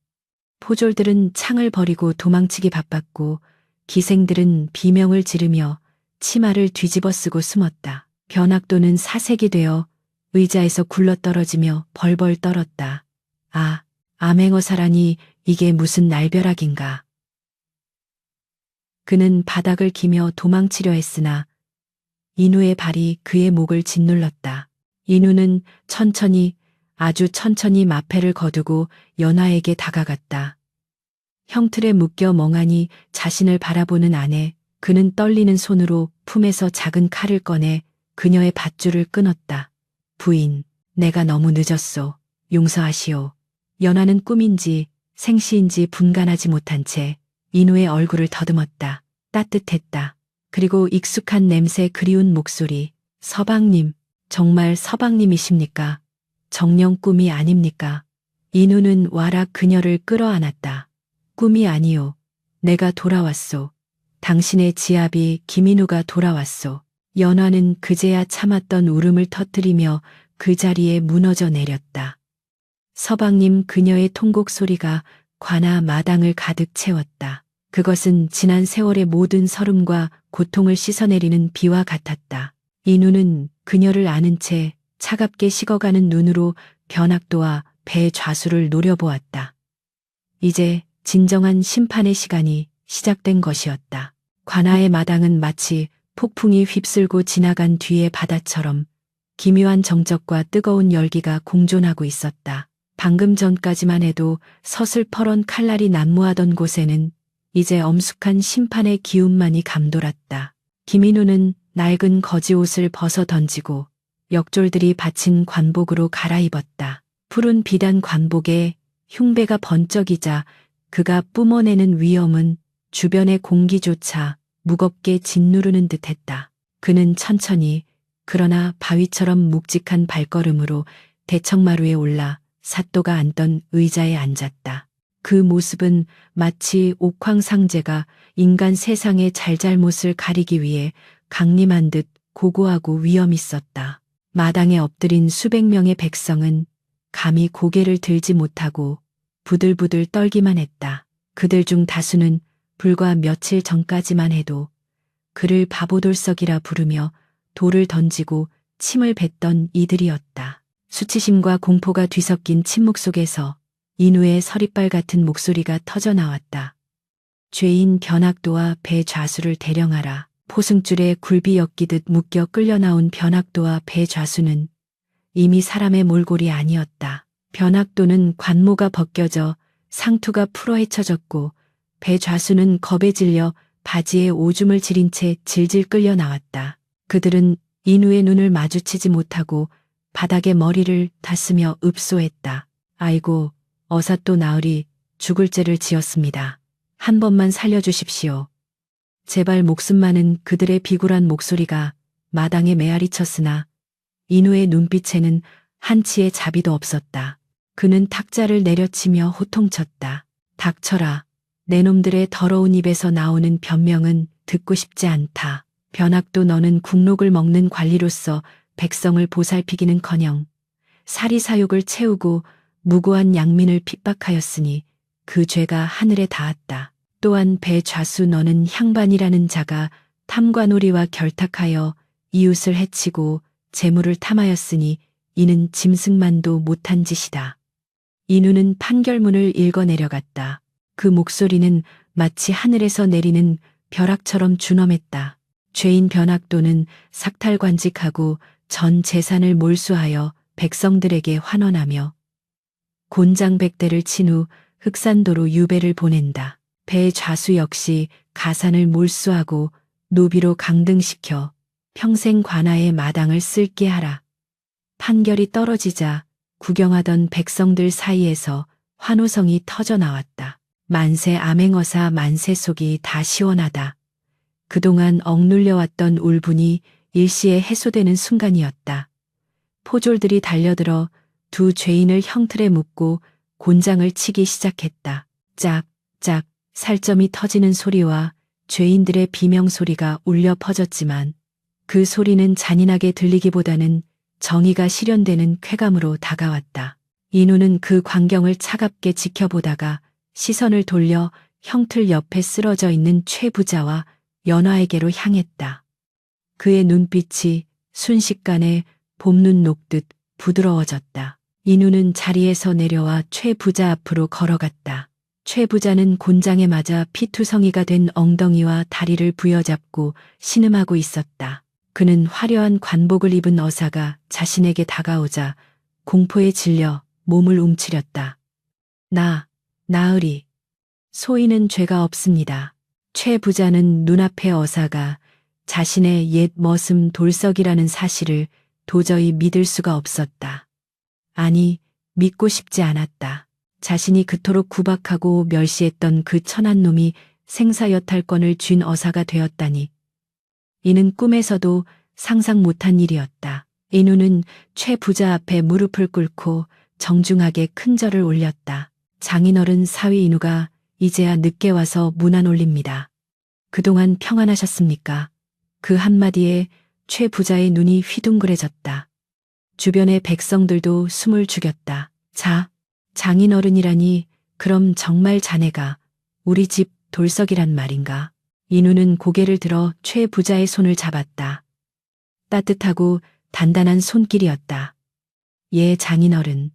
포졸들은 창을 버리고 도망치기 바빴고 기생들은 비명을 지르며 치마를 뒤집어 쓰고 숨었다. 변학도는 사색이 되어 의자에서 굴러떨어지며 벌벌 떨었다. 아, 암행어사라니 이게 무슨 날벼락인가. 그는 바닥을 기며 도망치려 했으나 인우의 발이 그의 목을 짓눌렀다. 인우는 천천히, 아주 천천히 마패를 거두고 연화에게 다가갔다. 형틀에 묶여 멍하니 자신을 바라보는 아내, 그는 떨리는 손으로 품에서 작은 칼을 꺼내 그녀의 밧줄을 끊었다. 부인, 내가 너무 늦었소. 용서하시오. 연화는 꿈인지 생시인지 분간하지 못한 채 인우의 얼굴을 더듬었다. 따뜻했다. 그리고 익숙한 냄새 그리운 목소리. 서방님, 정말 서방님이십니까? 정녕 꿈이 아닙니까? 인우는 와락 그녀를 끌어안았다. 꿈이 아니오. 내가 돌아왔소. 당신의 지아비 김인우가 돌아왔소. 연화는 그제야 참았던 울음을 터뜨리며 그 자리에 무너져 내렸다. 서방님 그녀의 통곡 소리가 관아 마당을 가득 채웠다. 그것은 지난 세월의 모든 서름과 고통을 씻어내리는 비와 같았다. 인우는 그녀를 아는 채 차갑게 식어가는 눈으로 변학도와 배 좌수를 노려보았다. 이제 진정한 심판의 시간이 시작된 것이었다. 관아의 마당은 마치 폭풍이 휩쓸고 지나간 뒤의 바다처럼 기묘한 정적과 뜨거운 열기가 공존하고 있었다. 방금 전까지만 해도 서슬퍼런 칼날이 난무하던 곳에는 이제 엄숙한 심판의 기운만이 감돌았다. 김인우는 낡은 거지옷을 벗어 던지고 역졸들이 바친 관복으로 갈아입었다. 푸른 비단 관복에 흉배가 번쩍이자 그가 뿜어내는 위엄은 주변의 공기조차 무겁게 짓누르는 듯했다. 그는 천천히 그러나 바위처럼 묵직한 발걸음으로 대청마루에 올라 사또가 앉던 의자에 앉았다. 그 모습은 마치 옥황상제가 인간 세상의 잘잘못을 가리기 위해 강림한 듯 고고하고 위엄 있었다. 마당에 엎드린 수백 명의 백성은 감히 고개를 들지 못하고 부들부들 떨기만 했다. 그들 중 다수는 불과 며칠 전까지만 해도 그를 바보돌석이라 부르며 돌을 던지고 침을 뱉던 이들이었다. 수치심과 공포가 뒤섞인 침묵 속에서 인우의 서리빨 같은 목소리가 터져나왔다. 죄인 변학도와 배 좌수를 대령하라. 포승줄에 굴비 엮이듯 묶여 끌려나온 변학도와 배 좌수는 이미 사람의 몰골이 아니었다. 변학도는 관모가 벗겨져 상투가 풀어 헤쳐졌고 배 좌수는 겁에 질려 바지에 오줌을 지린 채 질질 끌려 나왔다. 그들은 인우의 눈을 마주치지 못하고 바닥에 머리를 닿으며 읍소했다. 아이고, 어사또 나으리 죽을 죄를 지었습니다. 한 번만 살려주십시오. 제발 목숨만은 그들의 비굴한 목소리가 마당에 메아리 쳤으나 인우의 눈빛에는 한치의 자비도 없었다. 그는 탁자를 내려치며 호통쳤다. 닥쳐라. 내 놈들의 더러운 입에서 나오는 변명은 듣고 싶지 않다. 변학도 너는 국록을 먹는 관리로서 백성을 보살피기는커녕 사리사욕을 채우고 무고한 양민을 핍박하였으니 그 죄가 하늘에 닿았다. 또한 배 좌수 너는 향반이라는 자가 탐관오리와 결탁하여 이웃을 해치고 재물을 탐하였으니 이는 짐승만도 못한 짓이다. 인우는 판결문을 읽어 내려갔다. 그 목소리는 마치 하늘에서 내리는 벼락처럼 준엄했다. 죄인 변학도는 삭탈관직하고 전 재산을 몰수하여 백성들에게 환원하며 곤장백대를 친 후 흑산도로 유배를 보낸다. 배 좌수 역시 가산을 몰수하고 노비로 강등시켜 평생 관아의 마당을 쓸게 하라. 판결이 떨어지자 구경하던 백성들 사이에서 환호성이 터져 나왔다. 만세 암행어사 만세 속이 다 시원하다. 그동안 억눌려왔던 울분이 일시에 해소되는 순간이었다. 포졸들이 달려들어 두 죄인을 형틀에 묶고 곤장을 치기 시작했다. 짝짝 살점이 터지는 소리와 죄인들의 비명소리가 울려 퍼졌지만 그 소리는 잔인하게 들리기보다는 정의가 실현되는 쾌감으로 다가왔다. 인우는 그 광경을 차갑게 지켜보다가 시선을 돌려 형틀 옆에 쓰러져 있는 최 부자와 연화에게로 향했다. 그의 눈빛이 순식간에 봄눈 녹듯 부드러워졌다. 인우는 자리에서 내려와 최 부자 앞으로 걸어갔다. 최 부자는 곤장에 맞아 피투성이가 된 엉덩이와 다리를 부여잡고 신음하고 있었다. 그는 화려한 관복을 입은 어사가 자신에게 다가오자 공포에 질려 몸을 움츠렸다. 나으리. 소인은 죄가 없습니다. 최 부자는 눈앞의 어사가 자신의 옛 머슴 돌석이라는 사실을 도저히 믿을 수가 없었다. 아니, 믿고 싶지 않았다. 자신이 그토록 구박하고 멸시했던 그 천한 놈이 생사여탈권을 쥔 어사가 되었다니. 이는 꿈에서도 상상 못한 일이었다. 인우는 최 부자 앞에 무릎을 꿇고 정중하게 큰 절을 올렸다. 장인어른 사위 인우가 이제야 늦게 와서 문안 올립니다. 그동안 평안하셨습니까? 그 한마디에 최 부자의 눈이 휘둥그레졌다. 주변의 백성들도 숨을 죽였다. 장인어른이라니, 그럼 정말 자네가 우리 집 돌석이란 말인가? 인우는 고개를 들어 최 부자의 손을 잡았다. 따뜻하고 단단한 손길이었다. 예, 장인어른.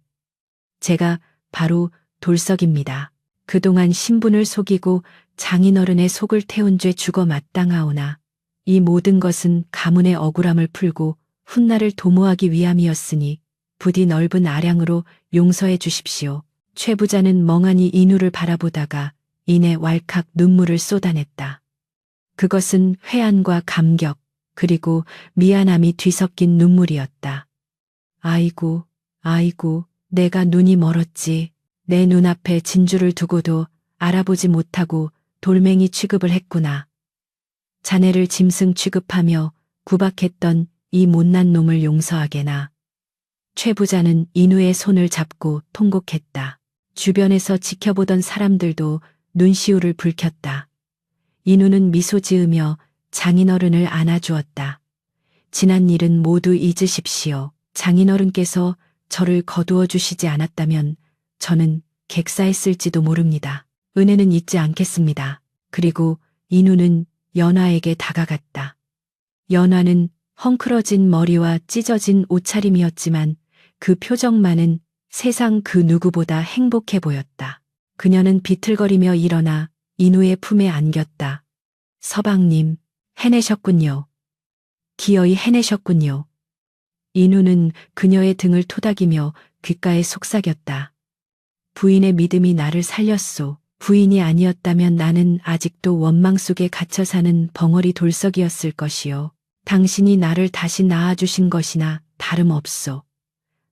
제가 바로 돌석입니다. 그동안 신분을 속이고 장인어른의 속을 태운 죄 죽어 마땅하오나 이 모든 것은 가문의 억울함을 풀고 훗날을 도모하기 위함이었으니 부디 넓은 아량으로 용서해 주십시오. 최 부자는 멍하니 인우를 바라보다가 이내 왈칵 눈물을 쏟아냈다. 그것은 회한과 감격 그리고 미안함이 뒤섞인 눈물이었다. 아이고, 내가 눈이 멀었지. 내 눈앞에 진주를 두고도 알아보지 못하고 돌멩이 취급을 했구나. 자네를 짐승 취급하며 구박했던 이 못난 놈을 용서하게나. 최 부자는 인우의 손을 잡고 통곡했다. 주변에서 지켜보던 사람들도 눈시울을 붉혔다. 인우는 미소 지으며 장인어른을 안아주었다. 지난 일은 모두 잊으십시오. 장인어른께서 저를 거두어 주시지 않았다면 저는 객사했을지도 모릅니다. 은혜는 잊지 않겠습니다. 그리고 인우는 연화에게 다가갔다. 연화는 헝클어진 머리와 찢어진 옷차림이었지만 그 표정만은 세상 그 누구보다 행복해 보였다. 그녀는 비틀거리며 일어나 인우의 품에 안겼다. 서방님, 해내셨군요. 기어이 해내셨군요. 인우는 그녀의 등을 토닥이며 귓가에 속삭였다. 부인의 믿음이 나를 살렸소. 부인이 아니었다면 나는 아직도 원망 속에 갇혀 사는 벙어리 돌석이었을 것이요. 당신이 나를 다시 낳아주신 것이나 다름없소.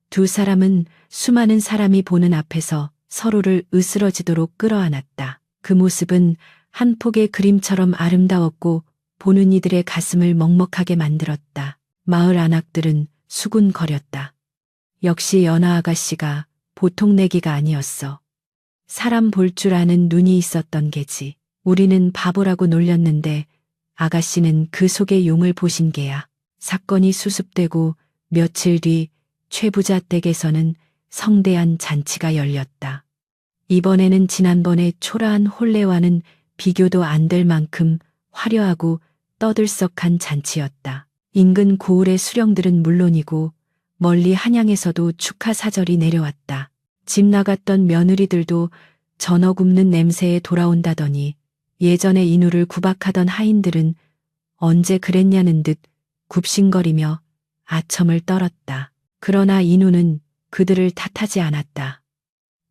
두 사람은 수많은 사람이 보는 앞에서 서로를 으스러지도록 끌어안았다. 그 모습은 한 폭의 그림처럼 아름다웠고 보는 이들의 가슴을 먹먹하게 만들었다. 마을 안악들은 수군거렸다. 역시 연하 아가씨가 보통 내기가 아니었어. 사람 볼 줄 아는 눈이 있었던 게지. 우리는 바보라고 놀렸는데 아가씨는 그 속의 용을 보신 게야. 사건이 수습되고 며칠 뒤 최 부자 댁에서는 성대한 잔치가 열렸다. 이번에는 지난번의 초라한 혼례와는 비교도 안 될 만큼 화려하고 떠들썩한 잔치였다. 인근 고을의 수령들은 물론이고 멀리 한양에서도 축하 사절이 내려왔다. 집 나갔던 며느리들도 전어 굽는 냄새에 돌아온다더니 예전에 인우를 구박하던 하인들은 언제 그랬냐는 듯 굽신거리며 아첨을 떨었다. 그러나 인우는 그들을 탓하지 않았다.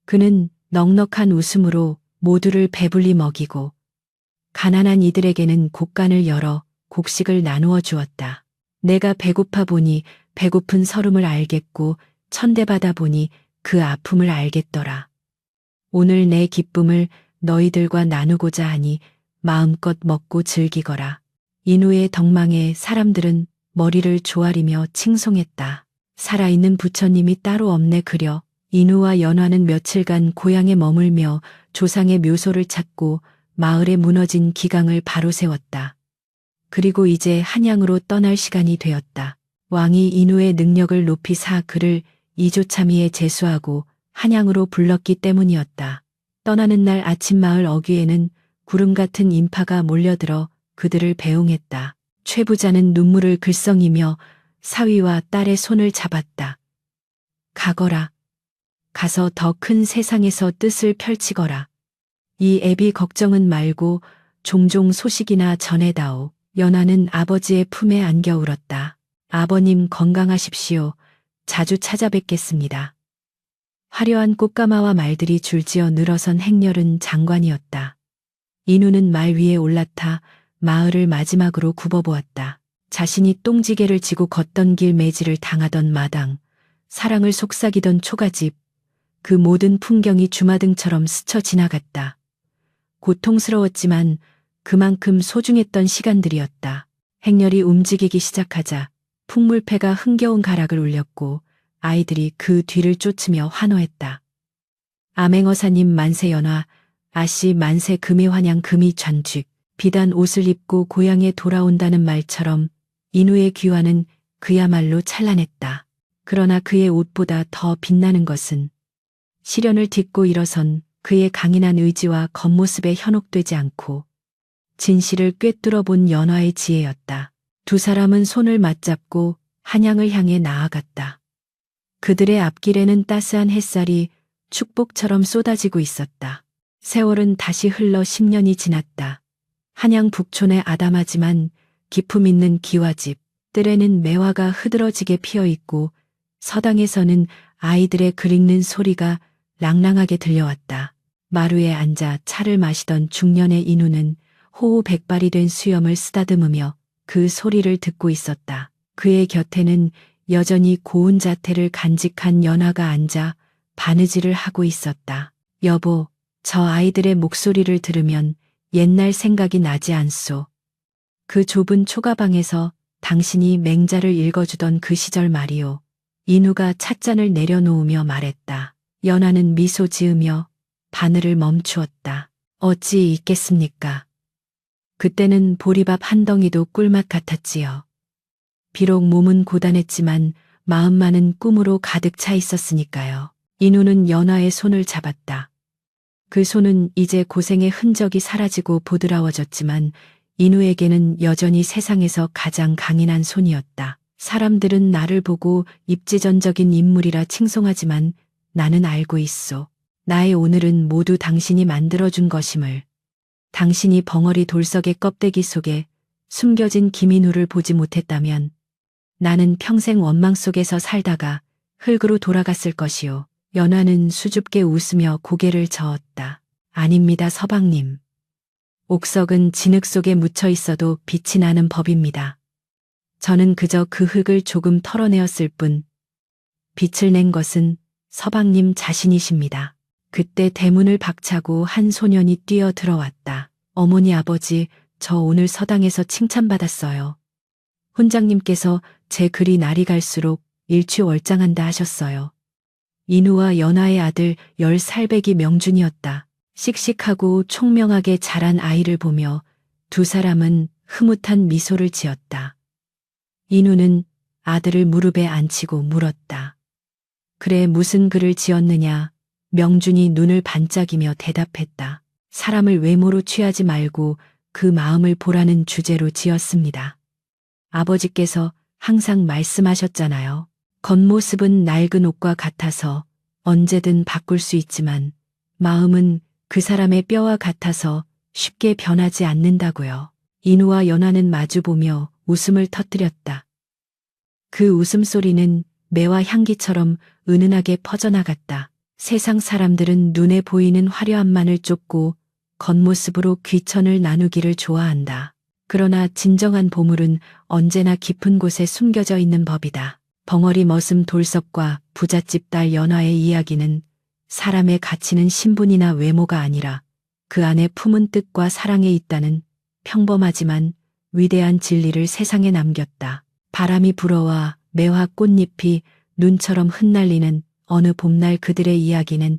그는 넉넉한 웃음으로 모두를 배불리 먹이고 가난한 이들에게는 곡간을 열어 곡식을 나누어 주었다. 내가 배고파 보니 배고픈 서름을 알겠고 천대받아 보니 그 아픔을 알겠더라. 오늘 내 기쁨을 너희들과 나누고자 하니 마음껏 먹고 즐기거라. 인우의 덕망에 사람들은 머리를 조아리며 칭송했다. 살아있는 부처님이 따로 없네 그려. 인우와 연화는 며칠간 고향에 머물며 조상의 묘소를 찾고 마을에 무너진 기강을 바로 세웠다. 그리고 이제 한양으로 떠날 시간이 되었다. 왕이 인우의 능력을 높이 사 그를 이조참의에 제수하고 한양으로 불렀기 때문이었다. 떠나는 날 아침 마을 어귀에는 구름 같은 인파가 몰려들어 그들을 배웅했다. 최 부자는 눈물을 글썽이며 사위와 딸의 손을 잡았다. 가거라. 가서 더 큰 세상에서 뜻을 펼치거라. 이 애비 걱정은 말고 종종 소식이나 전해다오. 연화는 아버지의 품에 안겨 울었다. 아버님 건강하십시오. 자주 찾아뵙겠습니다. 화려한 꽃가마와 말들이 줄지어 늘어선 행렬은 장관이었다. 인우는 말 위에 올라타 마을을 마지막으로 굽어보았다. 자신이 똥지게를 지고 걷던 길 매질을 당하던 마당, 사랑을 속삭이던 초가집, 그 모든 풍경이 주마등처럼 스쳐 지나갔다. 고통스러웠지만 그만큼 소중했던 시간들이었다. 행렬이 움직이기 시작하자 풍물패가 흥겨운 가락을 울렸고 아이들이 그 뒤를 쫓으며 환호했다. 암행어사님 만세 연화, 아씨 만세 금이 환양 금이 전직, 비단 옷을 입고 고향에 돌아온다는 말처럼 인우의 귀환은 그야말로 찬란했다. 그러나 그의 옷보다 더 빛나는 것은 시련을 딛고 일어선 그의 강인한 의지와 겉모습에 현혹되지 않고 진실을 꿰뚫어 본 연화의 지혜였다. 두 사람은 손을 맞잡고 한양을 향해 나아갔다. 그들의 앞길에는 따스한 햇살이 축복처럼 쏟아지고 있었다. 세월은 다시 흘러 10년이 지났다. 한양 북촌의 아담하지만 기품 있는 기와집, 뜰에는 매화가 흐드러지게 피어있고 서당에서는 아이들의 글 읽는 소리가 랑랑하게 들려왔다. 마루에 앉아 차를 마시던 중년의 인우는 호우 백발이 된 수염을 쓰다듬으며 그 소리를 듣고 있었다. 그의 곁에는 여전히 고운 자태를 간직한 연화가 앉아 바느질을 하고 있었다. 여보, 저 아이들의 목소리를 들으면 옛날 생각이 나지 않소. 그 좁은 초가방에서 당신이 맹자를 읽어주던 그 시절 말이오. 인우가 찻잔을 내려놓으며 말했다. 연화는 미소 지으며 바늘을 멈추었다. 어찌 있겠습니까? 그때는 보리밥 한 덩이도 꿀맛 같았지요. 비록 몸은 고단했지만 마음만은 꿈으로 가득 차 있었으니까요. 인우는 연화의 손을 잡았다. 그 손은 이제 고생의 흔적이 사라지고 보드라워졌지만 인우에게는 여전히 세상에서 가장 강인한 손이었다. 사람들은 나를 보고 입지전적인 인물이라 칭송하지만 나는 알고 있소. 나의 오늘은 모두 당신이 만들어준 것임을. 당신이 벙어리 돌석의 껍데기 속에 숨겨진 김인우를 보지 못했다면 나는 평생 원망 속에서 살다가 흙으로 돌아갔을 것이오. 연화는 수줍게 웃으며 고개를 저었다. 아닙니다, 서방님. 옥석은 진흙 속에 묻혀 있어도 빛이 나는 법입니다. 저는 그저 그 흙을 조금 털어내었을 뿐 빛을 낸 것은 서방님 자신이십니다. 그때 대문을 박차고 한 소년이 뛰어 들어왔다. 어머니 아버지, 저 오늘 서당에서 칭찬받았어요. 훈장님께서 제 글이 날이 갈수록 일취월장한다 하셨어요. 인우와 연화의 아들 10살배기 명준이었다. 씩씩하고 총명하게 자란 아이를 보며 두 사람은 흐뭇한 미소를 지었다. 인우는 아들을 무릎에 앉히고 물었다. 그래 무슨 글을 지었느냐? 명준이 눈을 반짝이며 대답했다. 사람을 외모로 취하지 말고 그 마음을 보라는 주제로 지었습니다. 아버지께서 항상 말씀하셨잖아요. 겉모습은 낡은 옷과 같아서 언제든 바꿀 수 있지만 마음은 그 사람의 뼈와 같아서 쉽게 변하지 않는다고요. 인우와 연화는 마주보며 웃음을 터뜨렸다. 그 웃음소리는 매와 향기처럼 은은하게 퍼져나갔다. 세상 사람들은 눈에 보이는 화려함만을 쫓고 겉모습으로 귀천을 나누기를 좋아한다. 그러나 진정한 보물은 언제나 깊은 곳에 숨겨져 있는 법이다. 벙어리 머슴 돌석과 부잣집 딸 연화의 이야기는 사람의 가치는 신분이나 외모가 아니라 그 안에 품은 뜻과 사랑에 있다는 평범하지만 위대한 진리를 세상에 남겼다. 바람이 불어와 매화 꽃잎이 눈처럼 흩날리는 어느 봄날 그들의 이야기는